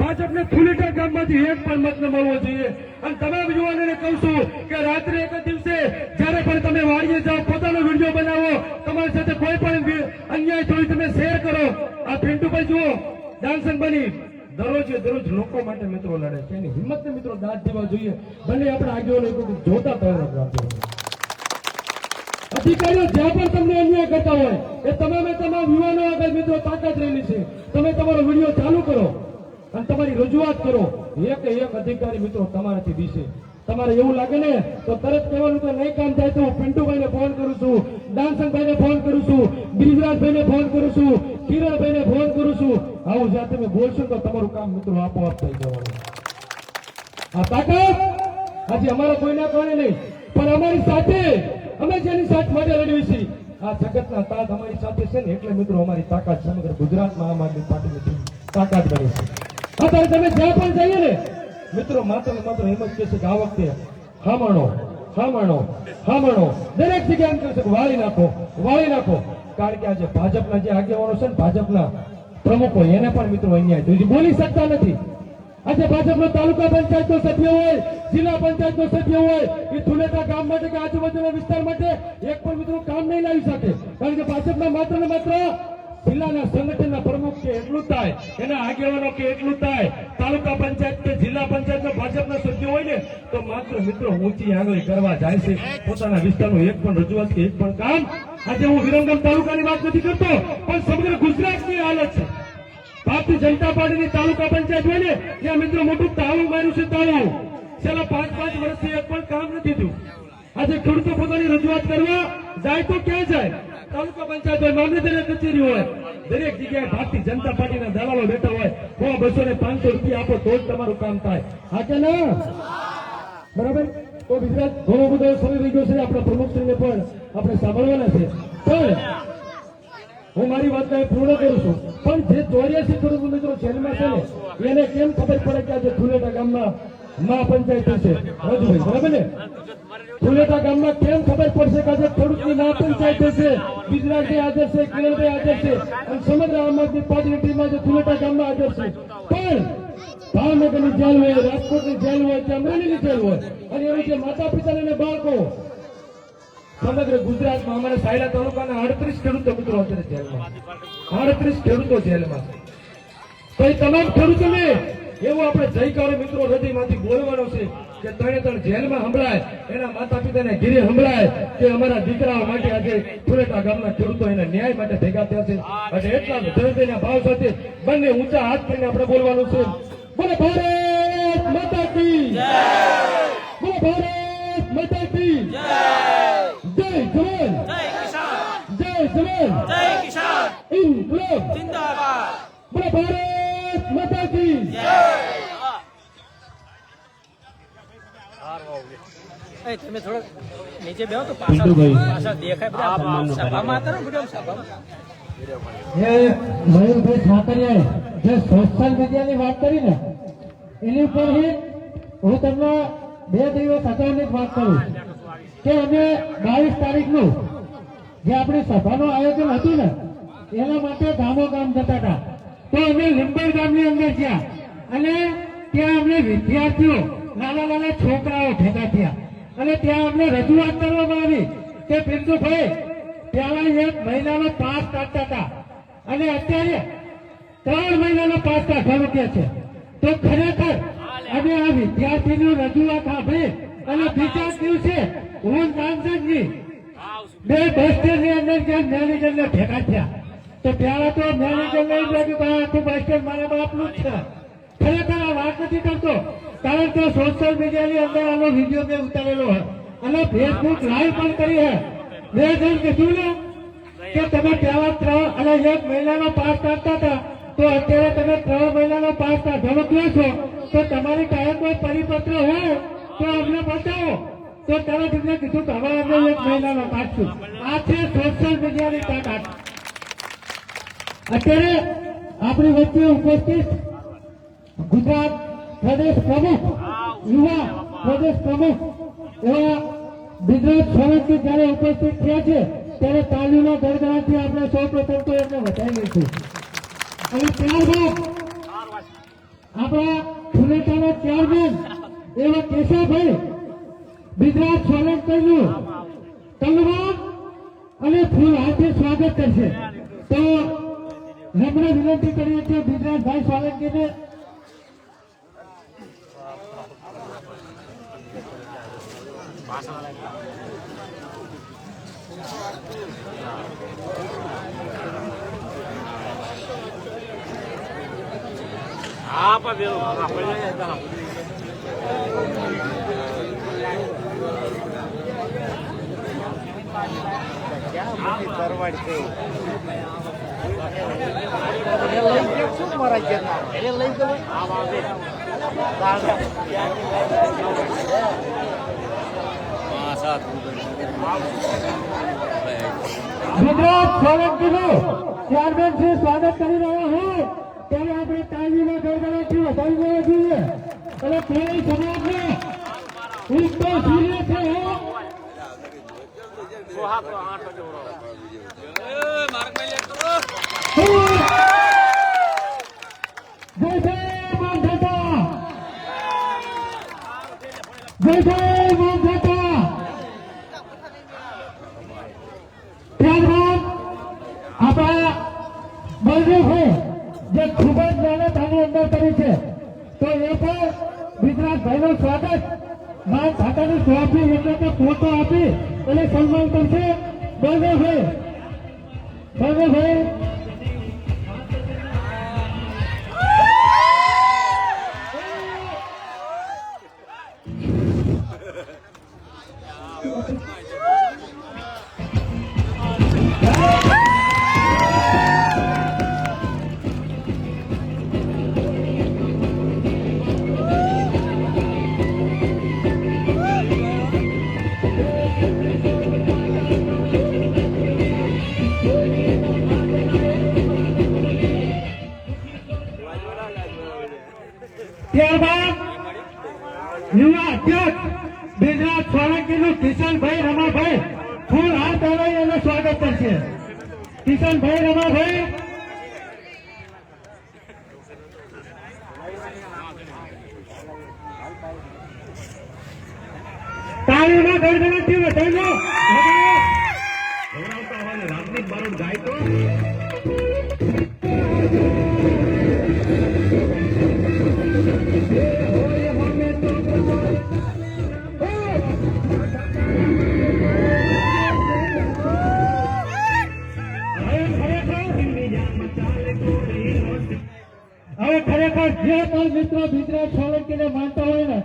ભાજપને ફુલેટા ગામમાંથી એક પણ મત ન મળવો જોઈએ. અને તમામ યુવાનોને કહું છું કે રાત્રે એક જ દિવસે જ્યારે પણ તમે વાડીએ જાઓ, પોતાનો વિડીયો બનાવો, તમારી સાથે કોઈ પણ અન્યાય થયો તમે શેર કરો. આ પિન્ટુભાઈ જુઓ ડાન્સર બની દરરોજ લોકો માટે મિત્રો લડે છે. એની હિંમતને મિત્રો દાદ દેવા જોઈએ. બંને આપણે આગેવાનો જોતા તૈયાર રાખજો. અધિકારીઓ જ્યાં પણ તમને અન્યાય કરતા હોય એ તમામે તમામ યુવાનો આગળ મિત્રો તાકાત રહેલી છે. તમે તમારો વિડીયો ચાલુ કરો અને તમારી રજૂઆત કરો. એક અધિકારી મિત્રો તમારાથી દીશે. તમારે એવું લાગે ને તો તરત કહેવાનું કે નહીં કામ થાય તો હું પિન્ટુભાઈને ફોન કરું છું, ડાન્સનભાઈને ફોન કરું છું, ગિરિજરાજભાઈને ફોન કરું છું, કિરણભાઈને ફોન કરું છું. આવું જ્યાં તમે બોલશો તો તમારું કામ મિત્રો આપોઆપ થઈ જવાનું. આ તાકાત આજે અમારા કોઈના કારણે નહીં, પણ અમારી સાથે, અમે જેની સાથ માટે લડવી છીએ આ જગતના તાજ અમારી સાથે છે ને એટલે મિત્રો અમારી તાકાત સમગ્ર ગુજરાતમાં આમ આદમી પાર્ટીની તાકાત બની છે. અત્યારે તમે જ્યાં પણ જઈએ ને મિત્રો માત્ર ને માત્ર એમ જ કહેશે કે આ વખતે હામણો દરેક જગ્યાએ એમ કહેશે કે વાળી નાખો. કારણ કે આજે ભાજપના જે આગેવાનો છે ને, ભાજપના પ્રમુખો, એને પણ મિત્રો અન્યાય થયો છે, બોલી શકતા નથી. આજે ભાજપનો તાલુકા પંચાયતનો સભ્ય હોય, જિલ્લા પંચાયતનો સભ્ય હોય, એ ધુલેટા ગામ માટે કે આજુબાજુના વિસ્તાર માટે એક પણ મિત્રો કામ નહીં લાવી શકે. કારણ કે ભાજપના માત્ર ને માત્ર જિલ્લાના સંગઠનના પ્રમુખ કે એટલું થાય, એના આગેવાનો કે એટલું થાય, તાલુકા પંચાયત કે જિલ્લા પંચાયતના ભાજપના સભ્યો હોય ને તો માત્ર મિત્રો ઊંચી આંગળી કરવા જાય છે. પોતાના વિસ્તારનું એક પણ રજૂઆત કે એક પણ કામ. આજે હું વિરમગામ તાલુકાની વાત નથી કરતો, પણ સમગ્ર ગુજરાતની હાલત છે. ભારતીય જનતા પાર્ટીની તાલુકા પંચાયત હોય ને ત્યાં મિત્રો મોટું તાળું માર્યું છે. તાળું છેલ્લા 5 વર્ષથી એક પણ કામ નથી થયું. આજે ખેડૂતો પોતાની રજૂઆત કરવા જાય તો ક્યાં જાય? તાલુકા પંચાયત હોય, મામલતદાર કચેરી હોય, દરેક જગ્યાએ ભારતીય જનતા પાર્ટીના દલાલો બેઠા હોય. 100, 200 ને 500 રૂપિયા આપો તો જ તમારું કામ થાય. હા કે ના? બરાબર. તો ગુજરાત ઘણો બધો સમય થઈ ગયો છે. આપણા પ્રમુખશ્રીને પણ આપણે સાંભળવાના છે. પણ હું મારી વાત પૂર્ણ કરું છું. પણ જે 84 ખેડૂત મિત્રો જેલમાં છે ને, એને કેમ ખબર પડે કે આજે ધુલેટા ગામમાં મહાપંચાયત છે? રાજુભાઈ, બરાબર ને? ધુલેટા ગામમાં કેમ ખબર પડશે કે આજે ખેડૂતની મહાપંચાયત છે? ગુજરાતભાઈ હાજર છે, કિરણભાઈ હાજર છે, અને સમગ્ર આમ આદમી પાર્ટીની ટીમ આજે ધુલેટા ગામમાં હાજર છે. પણ ભાવનગરની જેલ હોય, રાજકોટની જેલ હોય કે અમરેલીની જેલ હોય, અને એવી જે માતા પિતા અને બાળકો સમગ્ર ગુજરાતમાં અમારા સાયલા તાલુકાના 38 ખેડૂતો મિત્રો અત્યારે જેલમાં, 38 ખેડૂતો જેલમાં. તો એ તમામ ખેડૂતોને એવો આપણે જયકારો મિત્રો હૃદયમાંથી બોલવાનો છે કે 3 જેલમાં સંભળાય, એના માતા પિતાને ઘીરે સંભળાય કે અમારા દીકરાઓ માટે આજે ધુલેટા ગામના ખેડૂતો એના ન્યાય માટે ભેગા થયા છે. અને એટલા જનતાના ભાવ સાથે બંને ઊંચા હાથ કરીને આપણે બોલવાનું છે. બોલો ભારત માતા કી જય! બોલો ભારત માતા કી જય! જય જવાન, જય કિસાન, જય જવાન, જય કિસાન, ઇન્કલાબ જિંદાબાદ. બોલો ભારત માતા કી જય! તમે થોડો નીચે બેહો તો પાછા દેખાય બધા સભામાં હતા ને વિડિયો સભામાં. મયુરભાઈ ઠાકરિયાએ જે સોશિયલ મીડિયાની વાત કરી ને, એની ઉપર હું તમને 2 દિવસ અગાઉની જ વાત કરું કે અમે 22 તારીખનું જે આપણી સભાનું આયોજન હતું ને, એના માટે ગામો ગામ જતા હતા. તો અમે લીંબર ગામની અંદર ગયા અને ત્યાં અમને વિદ્યાર્થીઓ, નાના નાના છોકરાઓ ભેગા થયા અને ત્યાં અમને રજૂઆત કરવામાં આવી કે પિન્ટુભાઈ પહેલા 1 મહિનાનો પાસ કાઢતા હતા અને અત્યારે 3 મહિનાનો પાસ કાઢવાનું કે છે. તો ખરેખર અમે આ વિદ્યાર્થીની રજૂઆત સાંભળી અને બીજા દિવસે હું નામસંગજી 2 બસ સ્ટેન્ડની અંદર જ્યાં મેનેજરને ભેગા થયા. તો પહેલા તો મેનેજરને એમ લાગ્યું કે આખું બસ સ્ટેન્ડ મારા બાપનું જ છે. ખરેખર આ વાત નથી કરતો, કારણ કે સોશિયલ મીડિયાની અંદર આનો વિડીયો મેં ઉતારેલો હોય અને ફેસબુક લાઈવ પણ કરી છે. મેં જેમ કીધું ને કે તમે પહેલા 3 અને 1 મહિનાનો પાસ કાઢતા હતા, તો અત્યારે તમે 3 મહિનાનો પાસ કાઢવાનો કહો છો. તો તમારી પાસે કોઈ પરિપત્ર હોય તો અમને બતાવો. તો તમે તમને કીધું કે હવે અમે 1 મહિનાનો કાઢશું. આ છે સોશિયલ મીડિયાની તાકાત. અત્યારે આપણી વચ્ચે ઉપસ્થિત ગુજરાત પ્રદેશ પ્રમુખ, યુવા પ્રદેશ પ્રમુખ એવા બિદ્રજ સોલંકી જયારે ઉપસ્થિત થયા છે, ત્યારે તાલીના ગણગણાટથી આપણે સૌ પ્રથમ તો એમને વધાવી લઈશું. અને ત્યારબાદ આપણા ધુલેટાના ચેરમેન એવા કેશવભાઈ બિદ્રજ સોલંકીનું તલવાર અને ફૂલ હાથે સ્વાગત કરશે. તો નમ્ર વિનંતી કરીએ છીએ બિદ્રજભાઈ સોલંકીને. apa biru apa ya dah apa terwad ke dia lagi શું મારા જના એ લઈ ગયો આ આવે દાદા સાત ગુજરાત સોલંકીનું ચેરમેન શ્રી સ્વાગત કરી રહ્યા હોય ત્યારે આપણે તાલીના ગણગણાટથી વધાવી દેવા જોઈએ. અને કોઈ સમાજને એક તો સિરિયસ છે હો. જય જય માંધાતા, જય જય માંધાતા. ત્યારબાદ આપણા બલદેવભાઈ જે ખૂબ જ મહેનત આની અંદર કરી છે, તો એ પણ ગુજરાતભાઈનું સ્વાગત માન ખાતાની ટ્રોફી એટલે કે ફોટો આપી અને સન્માન કરશે. બલદેવભાઈ, બલદેવભાઈ યુવા અધ્યક્ષ બ્રિજરાજ સોલંકીનું કિશનભાઈ રમાભાઈ ફૂલ હાથ ધરાવી અને સ્વાગત કરશે. કિશનભાઈ રમાભાઈ તાળીના ગણગણથી વધારનો રામની બારું ગાય તો હવે ખરેખર જે પણ મિત્રો બ્રિજરાજ સોલંકીને માનતા હોય ને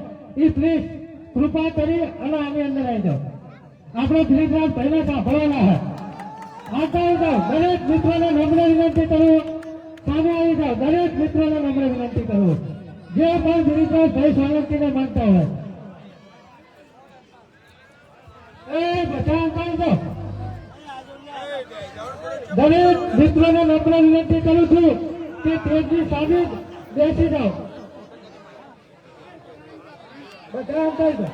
એ પ્લીઝ કૃપા કરી અને આની અંદર આવી જાઓ. આપણે બ્રિજરાજ ભાઈને સાંભળવાના છે. આવતા આવી જાઓ. દરેક મિત્રોને નમ્ર વિનંતી કરું, સામે આવી જાઓ. દરેક મિત્રોને નમ્ર વિનંતી કરું જે પણ બ્રિજરાજ ભાઈ સોલંકીને માનતા હોય એ બધા આવતા આવી જાઓ. દરેક મિત્રોને નમ્ર વિનંતી કરું છું કે તેજી સામે બેસી જાઓ. બધા આવતા જાઓ.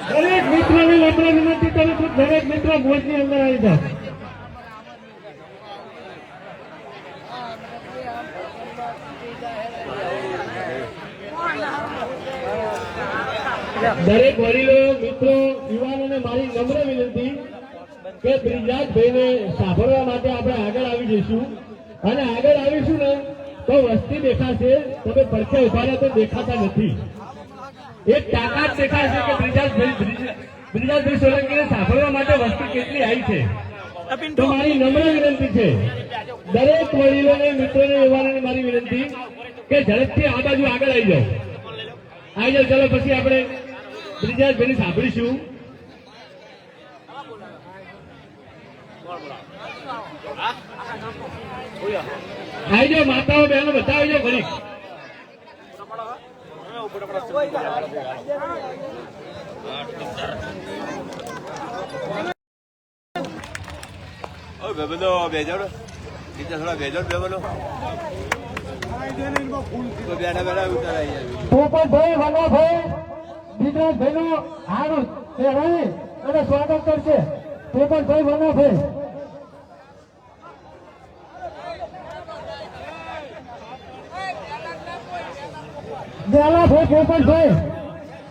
દરેક મિત્રોને નમ્ર વિનંતી કરું છું. દરેક મિત્રો મોજની અંદર આવી જાઓ. દરેક વડીલો મિત્રો યુવાનોને મારી નમ્ર વિનંતી કે બ્રિજરાજભાઈને સાંભળવા માટે આપણે આગળ આવી જઈશું અને આગળ આવીશું ને તો વસ્તી દેખાશે. તમે પડખે ઉભા રહ્યા તો દેખાતા નથી. એક તાકાત દેખાશે કે બ્રિજરાજભાઈ સોલંકીને સાંભળવા માટે વસ્તી કેટલી આવી છે. તો મારી નમ્ર વિનંતી છે દરેક વડીલોને મિત્રોને યુવાનોને મારી વિનંતી કે ઝડપથી આ બાજુ આગળ આવી જાઓ. આવી જાઓ. ચલો પછી આપણે બ્રિજરાજભાઈને સાંભળીશું. આવી જાઓ માતાઓ બહેનો બધા આવી જાઓ. ઘણી બેબલો બેજો થોડા બેજો બેબલો બેઠા બેઠા ઉતારાઈ પોપટભાઈ વલ્લભભાઈ બ્રિજરાજભાઈનું હારું પહેરાવી અને સ્વાગત કરશે. પોપટભાઈ વલ્લભભાઈ દયાલાભાઈ પોપટભાઈ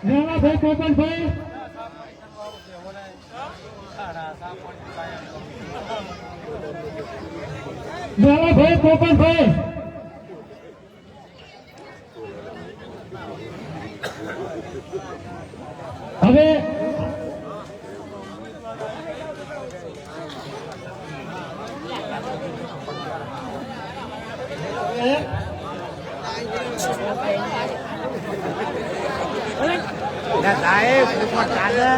દયાલાભાઈ પોપટભાઈ દયાલાભાઈ પોપટભાઈ હવે સાહેબ ચાલે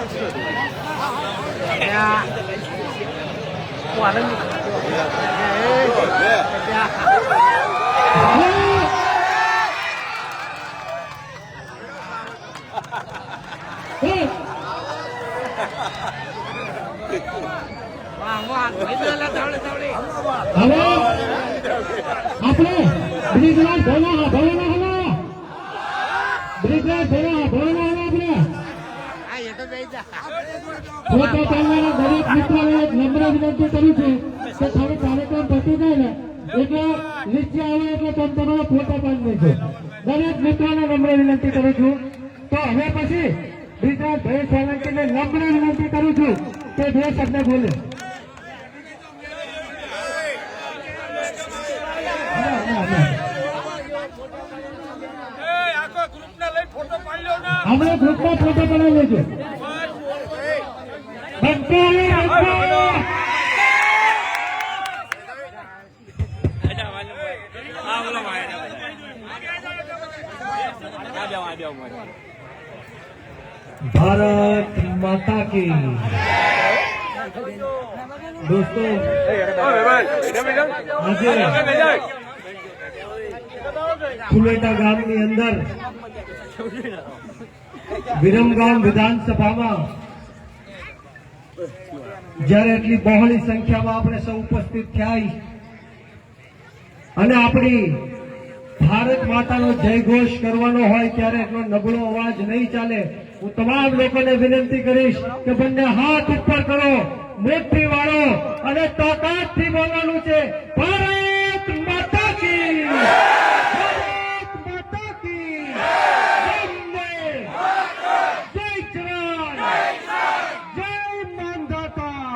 આપણે બ્રિજરાજ ભાઈના ભવના હલા બ્રિજરાજ ભાઈના ભવના હલા આપણે ફોટો પાડવાના દરેક મિત્રોને નમ્ર વિનંતી કરું છું કે થોડો કાર્યક્રમ પતી જાય ને એટલે નીચે આવે એટલે તમે તમારો ફોટો પાડી દેજો. દરેક મિત્રોને નમ્ર વિનંતી કરું છું. તો હવે પછી બ્રિજરાજ ભાઈ સોલંકીને નમ્ર વિનંતી કરું છું કે બે શબ્દ બોલે. આપણે ગ્રુપમાં ફોટો પડાવી લેજો. ભારત માતા की दोस्तों આજે ફુલેટા ગામની અંદર વિરમગામ વિધાનસભામાં જ્યારે એટલી બહોળી સંખ્યામાં આપણે સૌ ઉપસ્થિત થયા અને આપણી ભારત માતાનો જયઘોષ કરવાનો હોય ત્યારે એટલો નબળો અવાજ નહીં ચાલે. હું તમામ લોકોને વિનંતી કરીશ કે બંને હાથ ઉપર કરો, મુઠ્ઠી વાળો અને તાકાતથી બોલવાનું છે. ભારત માતા કી, ભારત માતા કી, વંદે, જય જવાન, જય માનધાતા.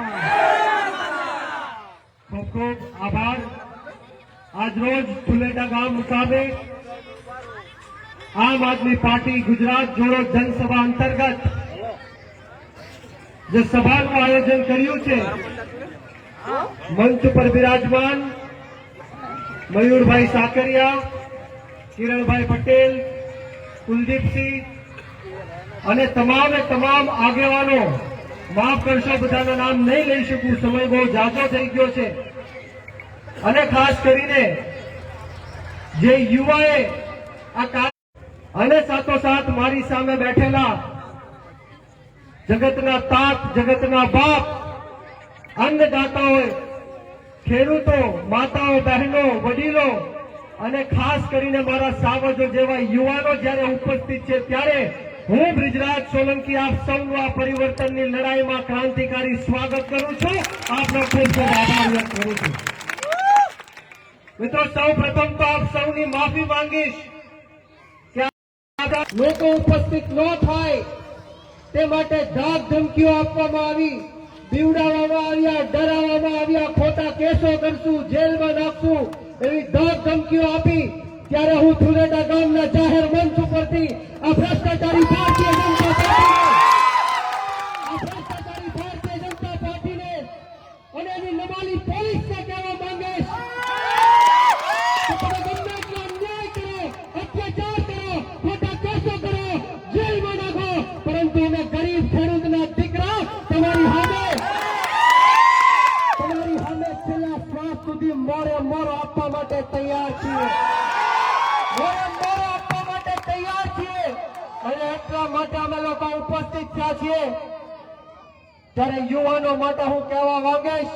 ખૂબ ખૂબ આભાર. આજરોજ ધુલેટા ગામ મુકામે આમ આદમી પાર્ટી ગુજરાત જોડો જનસભા અંતર્ગત જે સભાનું આયોજન કર્યું છે, મંચ પર બિરાજમાન મયુરભાઈ સાકરિયા, કિરણભાઈ પટેલ, કુલદીપસિંહ અને તમામે તમામ આગેવાનો, માફ કરશો બધાના નામ નહીં લઈ શકું, સમય બહુ ઝાઝો થઈ ગયો છે. અને ખાસ કરીને જે યુવાએ આ અને સાથોસાથ મારી સામે બેઠેલા જગતના તાત, જગતના બાપ, અન્નદાતાઓ, ખેડૂતો, માતાઓ, બહેનો, વડીલો અને ખાસ કરીને મારા સાવજો જેવા યુવાનો જ્યારે ઉપસ્થિત છે ત્યારે હું બ્રિજરાજ સોલંકી આપ સૌનું આ પરિવર્તનની લડાઈમાં ક્રાંતિકારી સ્વાગત કરું છું. આપનો ખૂબ ખૂબ આભાર વ્યક્ત કરું છું. મિત્રો, સૌ પ્રથમ તો આપ સૌની માફી માંગીશ કે લોકો ઉપસ્થિત ન થાય તે માટે ધાક ધમકીઓ આપવામાં આવી, બીવડાવવામાં આવ્યા, ડરાવવામાં આવ્યા, ખોટા કેસો કરશું, જેલમાં નાખશું એવી ધાક ધમકીઓ આપી. ત્યારે હું ધુલેટા ગામના જાહેર મંચ ઉપરથી આ ભ્રષ્ટાચારી ભારતીય જનતા પાર્ટીને અને એની નમાલી પોલીસને કહેવા માંગીશ કે તમે ગમે એટલો અન્યાય કરો, અત્યાચાર કરો, ખોટા કેસો કરો, જેલમાં નાખો, પરંતુ અમે ગરીબ ખેડૂતના દીકરા તમારી સામે છેલ્લા શ્વાસ સુધી મોરે મોરો આપવા માટે તૈયાર છીએ. અને એટલા માટે અમે લોકો ઉપસ્થિત થયા છીએ. ત્યારે યુવાનો માટે હું કહેવા માંગીશ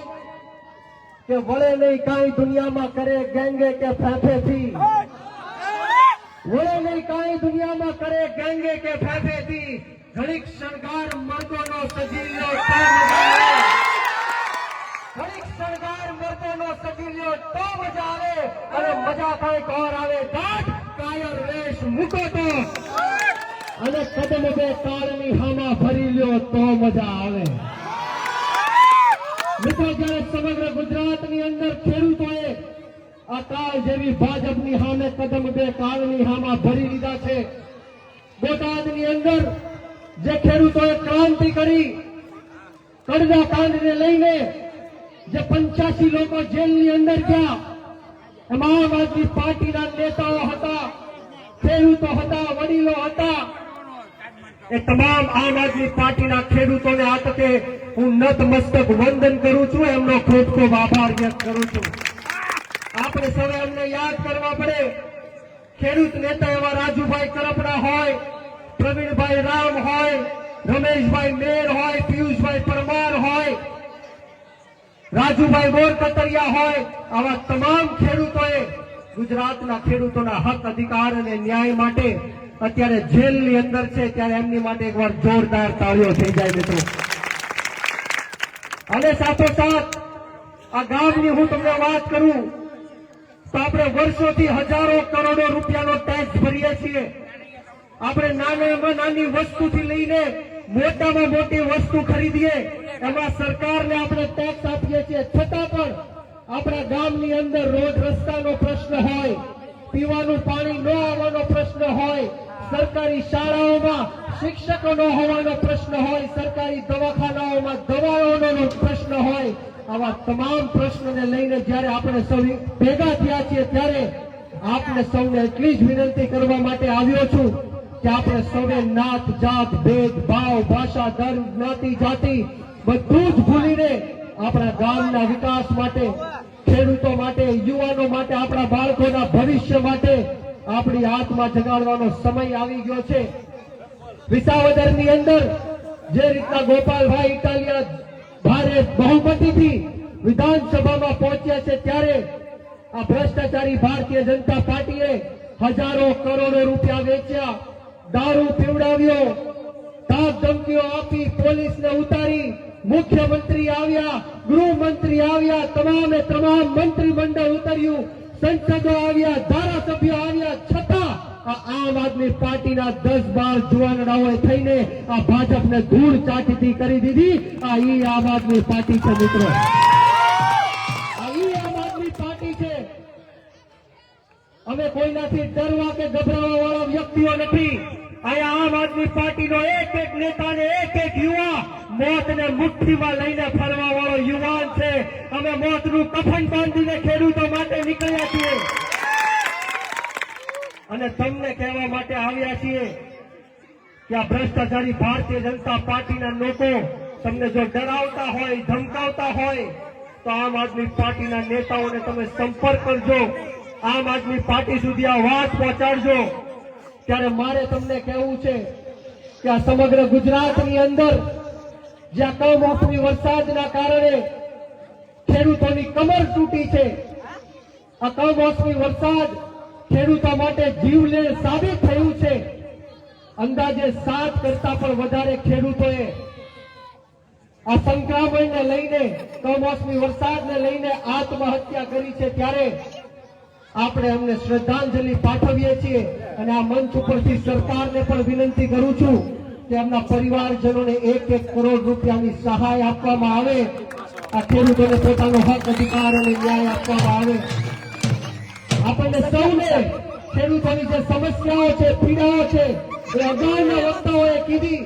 કે વળે નહીં કાંઈ દુનિયામાં કરે ગેંગે કે ફેફેથી, વળે નહીં કાંઈ દુનિયામાં કરે ગેંગે કે ફેફેથી, ઘડીક શણગાર મર્દોનો સજીલ્યો તો મજા આવે, ઘડીક શણગાર મર્દોનો સજીલ્યો તો મજા આવે, અને મજા કાંઈક ઓર આવે, દાટ કાયર વેશ મૂકો તો અને કદમ બે કાળની હામાં ભરી લ્યો તો મજા આવે. મિત્રો, જયારે સમગ્ર ગુજરાતની અંદર ખેડૂતોએ આ કાળ જેવી ભાજપની સામે કદમ બે કાળની હામાં ભરી લીધા છે. બોટાદની અંદર જે ખેડૂતોએ ક્રાંતિ કરી, કડદા કાંડને લઈને જે 85 લોકો જેલની અંદર ગયા, એમાં આમ આદમી પાર્ટીના નેતાઓ હતા, ખેડૂતો હતા, વડીલો હતા. એ તમામ આમ આદમી પાર્ટીના ખેડૂતોને આ તકે હું નતમસ્તક વંદન કરું છું, એમનો ખૂબ ખૂબ આભાર વ્યક્ત કરું છું. આપણે સૌ એમને યાદ કરવા પડે. ખેડૂત નેતા એવા રાજુભાઈ કરપડા હોય, પ્રવીણભાઈ રામ હોય, રમેશભાઈ મેર હોય, પિયુષભાઈ પરમાર હોય, રાજુભાઈ મોરકતરિયા હોય, આવા તમામ ખેડૂતોએ ગુજરાતના ખેડૂતોના હક, અધિકાર અને ન્યાય માટે અત્યારે જેલની અંદર છે. ત્યારે એમની માટે એકવાર જોરદાર તાળીઓ થઈ જાય મિત્રો. અને સાથોસાથ આ ગામની હું તમને વાત કરું તો આપણે વર્ષોથી હજારો કરોડો રૂપિયાનો ટેક્સ ભરીએ છીએ. આપણે નાનામાં નાની વસ્તુથી લઈને મોટામાં મોટી વસ્તુ ખરીદીએ એમાં સરકારને આપણે ટેક્સ આપીએ છીએ. છતાં પણ આપણા ગામની અંદર રોડ રસ્તાનો પ્રશ્ન હોય, પીવાનું પાણી ન આવવાનો પ્રશ્ન હોય, સરકારી શાળાઓમાં શિક્ષકો ન હોવાનો પ્રશ્ન હોય, સરકારી દવાખાનાઓમાં દવાઓનો પ્રશ્ન હોય, આવા તમામ પ્રશ્નોને લઈને જ્યારે આપણે સૌ ભેગા થયા છીએ ત્યારે આપને સૌને એટલી જ વિનંતી કરવા માટે આવ્યો છું કે આપણે સૌને નાત, જાત, ભેદ, ભાવ, ભાષા, ધર્મ, જ્ઞાતિ, જાતિ બધું જ ભૂલીને આપણા ગામના વિકાસ માટે, ખેડૂતો માટે, યુવાનો માટે, આપણા બાળકોના ભવિષ્ય માટે આપણી આત્મા જગાડવાનો સમય આવી ગયો છે. વિસાવદરની અંદર જે રીતના ગોપાલભાઈ ઇટાલિયા ભારે બહુમતીથી વિધાનસભામાં પહોંચ્યા છે ત્યારે આ ભ્રષ્ટાચારી ભારતીય જનતા પાર્ટીએ હજારો કરોડો રૂપિયા વેચ્યા, દારૂ પીવડાવ્યો, ધાક ધમકીઓ આપી, પોલીસને ઉતારી, મુખ્યમંત્રી આવ્યા, ગૃહમંત્રી આવ્યા, તમામે તમામ મંત્રીમંડળ ઉતર્યું, સંસદો આવ્યા, ધારાસભ્યો આવ્યા, છતાં આ આમ આદમી પાર્ટીના 10-12 જુવાનડાઓએ થઈને આ ભાજપને ધૂળ ચાટીતી કરી દીધી. આ ઈ આમ આદમી પાર્ટી છે મિત્રો, આ ઈ આમ આદમી પાર્ટી છે. અમે કોઈનાથી ડરવા કે ગભરાવા વાળા વ્યક્તિઓ નથી. અહીંયા આમ આદમી પાર્ટીનો એક એક નેતાને એક એક યુવા મોતને મુઠ્ઠીમાં લઈને ફરવા વાળો યુવાન છે. અમે મોતનું કફન બાંધીને ખેડૂતો માટે નીકળ્યા છીએ અને તમને કહેવા માટે આવ્યા છીએ કે આ ભ્રષ્ટાચારી ભારતીય જનતા પાર્ટીના લોકો તમને જો ડરાવતા હોય, ધમકાવતા હોય તો આમ આદમી પાર્ટીના નેતાઓને તમે સંપર્ક કરજો, આમ આદમી પાર્ટી સુધી આ વાત પહોંચાડજો. ત્યારે મારે તમને કહેવું છે કે આ સમગ્ર ગુજરાતની અંદર જ્યાં કમોસમી વરસાદના કારણે ખેડૂતોની કમર તૂટી છે, આ કમોસમી વરસાદ ખેડૂતો માટે જીવલેણ સાબિત થયું છે. અંદાજે 7 કરતા પણ વધારે ખેડૂતોએ આ સંક્રમણને લઈને, કમોસમી વરસાદને લઈને આત્મહત્યા કરી છે. ત્યારે આપણે એમને શ્રદ્ધાંજલિ પાઠવીએ છીએ અને આ મંચ ઉપરથી સરકારને પણ વિનંતી કરું છું કે એમના પરિવારજનોને 1-1 કરોડ રૂપિયાની સહાય આપવામાં આવે, આ ખેડૂતોને પોતાનો હક, અધિકાર અને ન્યાય આપવામાં આવે. આપણને સૌને ખેડૂતોની જે સમસ્યાઓ છે, પીડાઓ છે, એ અગાઉના વક્તાઓએ કીધી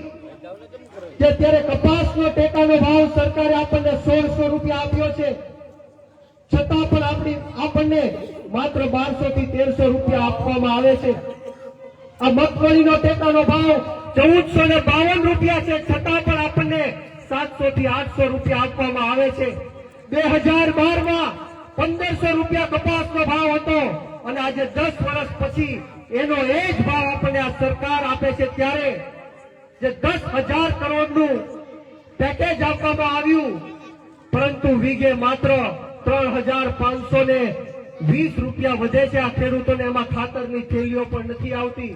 કે અત્યારે કપાસનો ટેકાનો ભાવ સરકારે આપણને 1600 રૂપિયા આપ્યો છે, છતાં પણ આપણને માત્ર 1200 થી 1300 રૂપિયા આપવામાં આવે છે. આ મગફળીનો ટેકાનો ભાવ 1452 રૂપિયા છે, છતાં પણ આપણને 700 થી 800 રૂપિયા આપવામાં આવે છે. 2012માં 1500 રૂપિયા કપાસનો ભાવ હતો અને આજે 10 વર્ષ પછી એનો એ જ ભાવ આપણને આ સરકાર આપે છે. ત્યારે જે 10,000 કરોડનું પેકેજ આપવામાં આવ્યું, પરંતુ વીઘે માત્ર 3,520 રૂપિયા વધે છે આ ખેડૂતોને. એમાં ખાતરની થેલીઓ પણ નથી આવતી.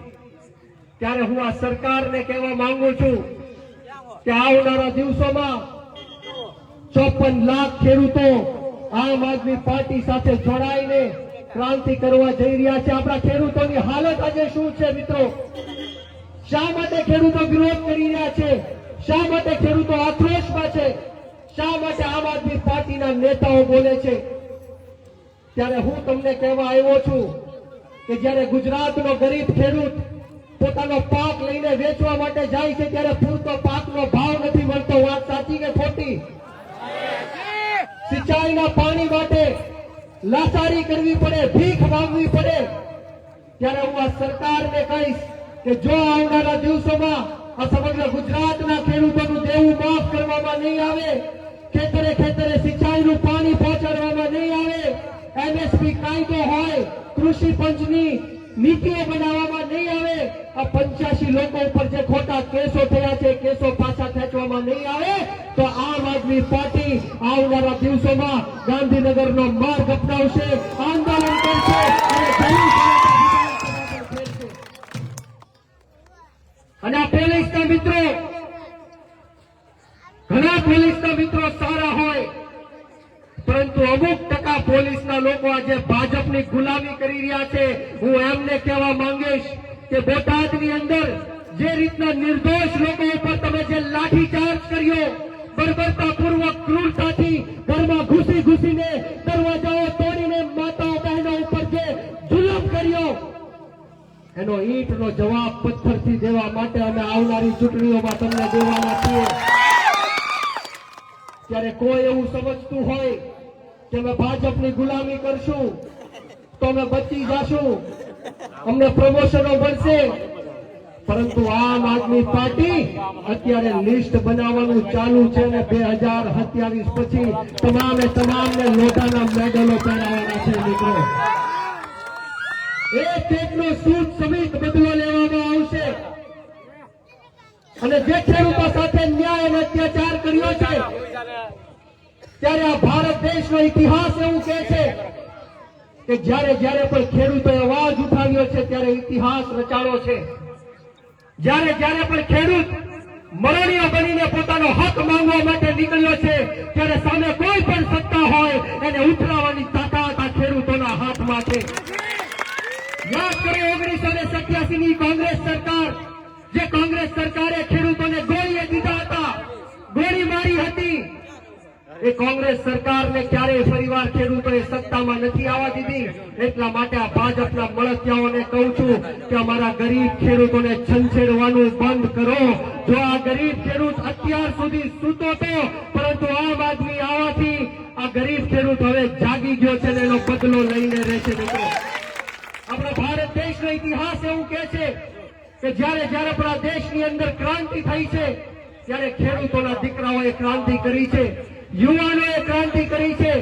ત્યારે હું આ સરકારને કહેવા માંગુ છું કે આવનારા દિવસોમાં 54 લાખ ખેડૂતો આમ આદમી પાર્ટી સાથે જોડાઈને ક્રાંતિ કરવા જઈ રહ્યા છે. આપણા ખેડૂતોની હાલત આજે શું છે મિત્રો? શા માટે ખેડૂતો વિરોધ કરી રહ્યા છે? શા માટે ખેડૂતો આક્રોશમાં છે? શા માટે આમ આદમી પાર્ટીના નેતાઓ બોલે છે? ત્યારે હું તમને કહેવા આવ્યો છું કે જ્યારે ગુજરાતનો ગરીબ ખેડૂત પોતાનો પાક લઈને વેચવા માટે જાય છે ત્યારે પૂરતો પાકનો ભાવ નથી મળતો. વાત સાચી કે ખોટી? સિંચાઈના પાણી માટે લાચારી કરવી પડે, ભીખ માંગવી પડે. ત્યારે હું આ સરકારને કહીશ કે જો આવનારા દિવસોમાં આ સમગ્ર ગુજરાતના ખેડૂતોનું દેવું માફ કરવામાં નહીં આવે, ખેતરે ખેતરે સિંચાઈનું પાણી પહોંચાડવામાં નહીં આવે, એમએસપી કાયદો હોય, કૃષિ પંચની નીતિઓ બનાવવામાં નહીં આવે, આ 85 લોકો ઉપર જે ખોટા કેસો થયા છે, કેસો પાછા ખેંચવામાં નહીં આવે, તો આમ આદમી પાર્ટી આવનારા દિવસોમાં ગાંધીનગરનો માર્ગ અપનાવશે, આંદોલન કરશે અને આ પોલીસના મિત્રો, ઘણા પોલીસના મિત્રો સારા હોય, પરંતુ અમુક ટકા પોલીસના લોકો આજે ભાજપની ગુલામી કરી રહ્યા છે. હું એમને કહેવા માંગીશ કે બોટાદની અંદર જે રીતના નિર્દોષ લોકો ઉપર તમે જે લાઠીચાર્જ કર્યો, બર્બરતાપૂર્વક ક્રૂરતાથી ઘરમાં ઘૂસી ઘૂસીને દરવાજાઓ તોડીને માતાઓ બહેનો ઉપર જે જુલમ કર્યો, એનો ઈંટનો જવાબ પથ્થરથી દેવા માટે અમે આવનારી ચૂંટણીઓમાં તમને દેવાના છીએ. ત્યારે કોઈ એવું સમજતું હોય કે અમે ભાજપની ગુલામી કરશું તો અમે બચી જશું, અમને પ્રમોશનો મળશે, પરંતુ આમ આદમી પાર્ટી અત્યારે લિસ્ટ બનાવવાનું ચાલુ છે અને 2027 પછી તમામને લોટાના મેડલો પહેરાવવાના છે મિત્રો. એકનો સૂટ સમિત બદલો લેવામાં આવશે અને જે ખેડૂતો સાથે ન્યાય અને અત્યાચાર કર્યો છે, ત્યારે આ ભારત દેશનો ઇતિહાસ એવું કહે છે કે જ્યારે જ્યારે પણ ખેડૂતોએ અવાજ ઉઠાવ્યો છે ત્યારે ઇતિહાસ રચાયો છે. જ્યારે જ્યારે પણ ખેડૂત મરણીય બનીને પોતાનો હક માંગવા માટે નીકળ્યો છે ત્યારે સામે કોઈ પણ સત્તા હોય એને ઉઠાવવાની તાકાત આ ખેડૂતોના હાથમાં છે. યાદ કરો 1987 ની કોંગ્રેસ સરકાર, જે કોંગ્રેસ સરકારે ખેડૂતોને ગોળીએ દીધા હતા, ગોળી મારી હતી. એ કોંગ્રેસ સરકારને ક્યારેય ફરીવાર ખેડૂતોએ સત્તામાં નથી આવવા દીધી. એટલા માટે આ ભાજપના મળતિયાઓને કહું છું કે અમારા ગરીબ ખેડૂતોને છંછેડવાનું બંધ કરો. જો આ ગરીબ ખેડૂત અત્યાર સુધી સૂતો હતો, પરંતુ આમ આદમી આવવાથી આ ગરીબ ખેડૂત હવે જાગી ગયો છે ને એનો બદલો લઈને રહેશે. મિત્રો, આપણા ભારત દેશનો ઇતિહાસ એવું કહે છે કે જ્યારે જ્યારે આપણા દેશની અંદર ક્રાંતિ થઈ છે ત્યારે ખેડૂતોના દીકરાઓએ ક્રાંતિ કરી છે, યુવાનોએ ક્રાંતિ કરી છે,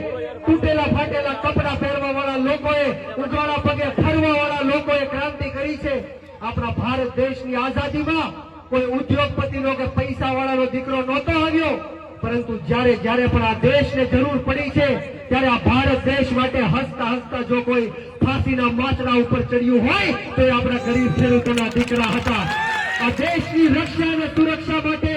તૂટેલા ફાટેલા કપડા પહેરવા વાળા લોકોએ, ઉજવાળા પગે ફરવા વાળા લોકોએ ક્રાંતિ કરી છે. આપણા ભારત દેશની આઝાદીમાં કોઈ ઉદ્યોગપતિનો કે પૈસા વાળાનો દીકરો નહોતો આવ્યો, પરંતુ જ્યારે જ્યારે પણ આ દેશને જરૂર પડી છે ત્યારે આ ભારત દેશ માટે હસતા હસતા જો કોઈ ફાંસીના માચડા ઉપર ચડ્યું હોય તો એ આપણા ગરીબ ખેડૂતોના દીકરા હતા. આ દેશની રક્ષા અને સુરક્ષા માટે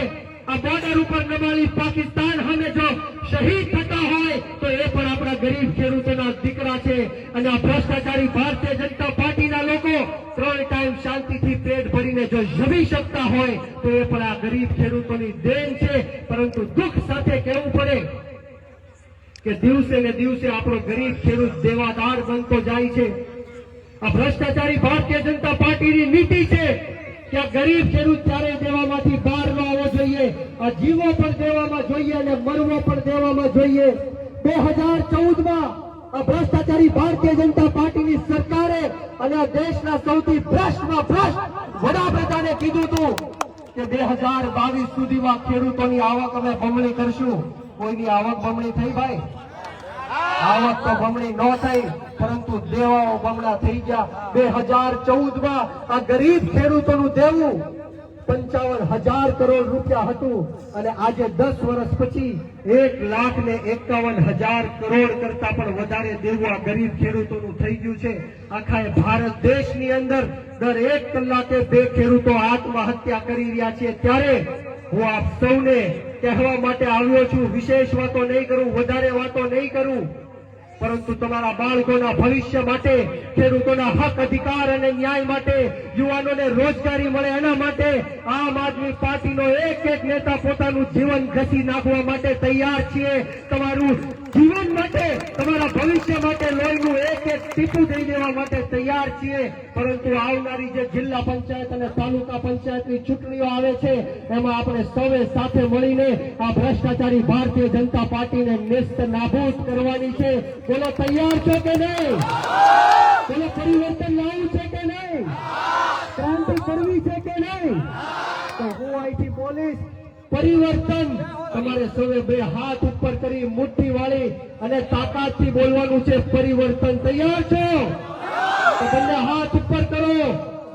આ બોર્ડર ઉપર નમાલી પાકિસ્તાન સામે જો શહીદ થતા હોય તો એ પણ આપણા ગરીબ ખેડૂતોના દીકરા છે. અને આ ભ્રષ્ટાચારી ભારતીય જનતા પાર્ટીના લોકો 3 ટાઈમ શાંતિથી પેટ ભરીને જો જમી શકતા હોય તો એ પણ આ ગરીબ ખેડૂતોની દેન છે. પરંતુ દુઃખ સાથે કહેવું પડે કે દિવસે ને દિવસે આપણો ગરીબ ખેડૂત દેવાદાર બનતો જાય છે. આ ભ્રષ્ટાચારી ભારતીય જનતા પાર્ટીની નીતિ છે કે આ ગરીબ ખેડૂત ક્યારેય દેવામાંથી બહાર ન આવવો જોઈએ. આ જીવો પણ દેવામાં જોઈએ અને મરવો પણ દેવામાં જોઈએ. 2014માં આ ભ્રષ્ટાચારી ભારતીય જનતા પાર્ટીની સરકારે અને આ દેશના સૌથી ભ્રષ્ટમાં ભ્રષ્ટ વડાપ્રધાને કીધું હતું કે 2022 સુધીમાં ખેડૂતોની આવક અમે બમણી કરશું. કોઈની આવક બમણી થઈ ભાઈ? આવક તો બમણી ન થઈ, પરંતુ દેવાઓ બમણા થઈ ગયા. 2014માં આ ગરીબ ખેડૂતોનું દેવું 55,000 કરોડ રૂપિયા હતું અને આજે 10 વર્ષ પછી 1,51,000 કરોડ કરતા પણ વધારે દેવું આ ગરીબ ખેડૂતોનું થઈ ગયું છે. આખા ભારત દેશની અંદર દર 1 કલાકે 2 ખેડૂતો આત્મહત્યા કરી રહ્યા છે. ત્યારે હું આપ સૌને કહેવા માટે આવ્યો છું, વિશેષ વાતો નહીં કરું, વધારે વાતો નહીં કરું, પરંતુ તમારા બાળકોના ભવિષ્ય માટે, ખેડૂતોના હક અધિકાર અને ન્યાય માટે, યુવાનોને રોજગારી મળે એના માટે આમ આદમી પાર્ટીનો એક એક નેતા પોતાનું જીવન ઘસી નાખવા માટે તૈયાર છીએ. તમારું જીવન માટે, તમારા ભવિષ્ય માટે લોહીનું એક એક ટીપું દઈ દેવા માટે તૈયાર છીએ. પરંતુ આવનારી જે જિલ્લા પંચાયત અને તાલુકા પંચાયતની ચૂંટણીઓ આવે છે એમાં આપણે સૌએ સાથે મળીને આ ભ્રષ્ટાચારી ભારતીય જનતા પાર્ટીને નેસ્ત નાબૂદ કરવાની છે. બોલો, તૈયાર છો કે નહીં? બોલો, પરિવર્તન લાવવું છે કે નહીં? ક્રાંતિ કરવી છે કે નહીં? તો હું અહીંથી બોલીશ, પરિવર્તન. તમારે સૌએ 2 હાથ ઉપર કરી મુઠ્ઠી વાળી અને તાકાતથી બોલવાનું છે, પરિવર્તન. તૈયાર છો? તો બંને હાથ ઉપર કરો,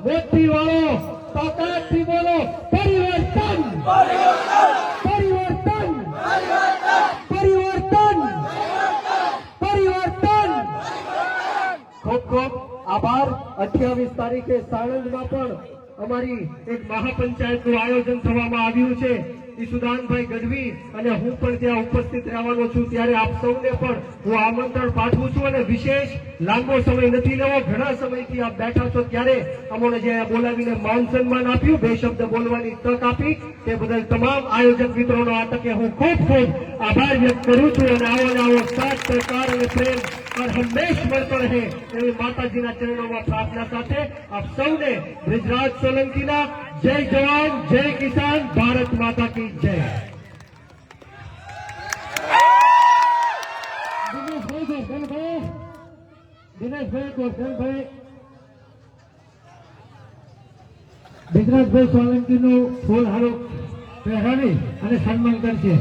મુઠ્ઠી વાળો, તાકાતથી બોલો, પરિવર્તન, પરિવર્તન, પરિવર્તન, પરિવર્તન. ખૂબ ખૂબ આભાર. 28 તારીખે સાણંદમાં પણ અમારી એક મહાપંચાયતનું આયોજન થવામાં આવ્યું છે. ઈસુદાનભાઈ ગઢવી અને હું પણ ત્યાં ઉપસ્થિત રહેવાનો છું. ત્યારે આપ સૌને પણ હું આમંત્રણ પાઠવું છું અને વિશેષ લાંબો સમય નથી લેવો. ઘણા સમયથી આપ બેઠા છો ત્યારે અમને જે બોલાવીને માન સન્માન આપ્યું, 2 શબ્દ બોલવાની તક આપી, તે બદલ તમામ આયોજક મિત્રોનો આ તકે હું ખૂબ ખૂબ આભાર વ્યક્ત કરું છું. અને આવો ને આવો સાથ, સહકાર અને પ્રેમ હંમેશ મળતો રહે એવી માતાજીના ચરણોમાં પ્રાર્થના સાથે આપ સૌને બ્રિજરાજ સોલંકીના જય જવાન, જય કિસાન, ભારત માતા કી જય. દિનેશભાઈ ગોરધનભાઈ બ્રિજરાજભાઈ સોલંકીનું ફૂલ હારું પહેરાવી અને સન્માન કરશે.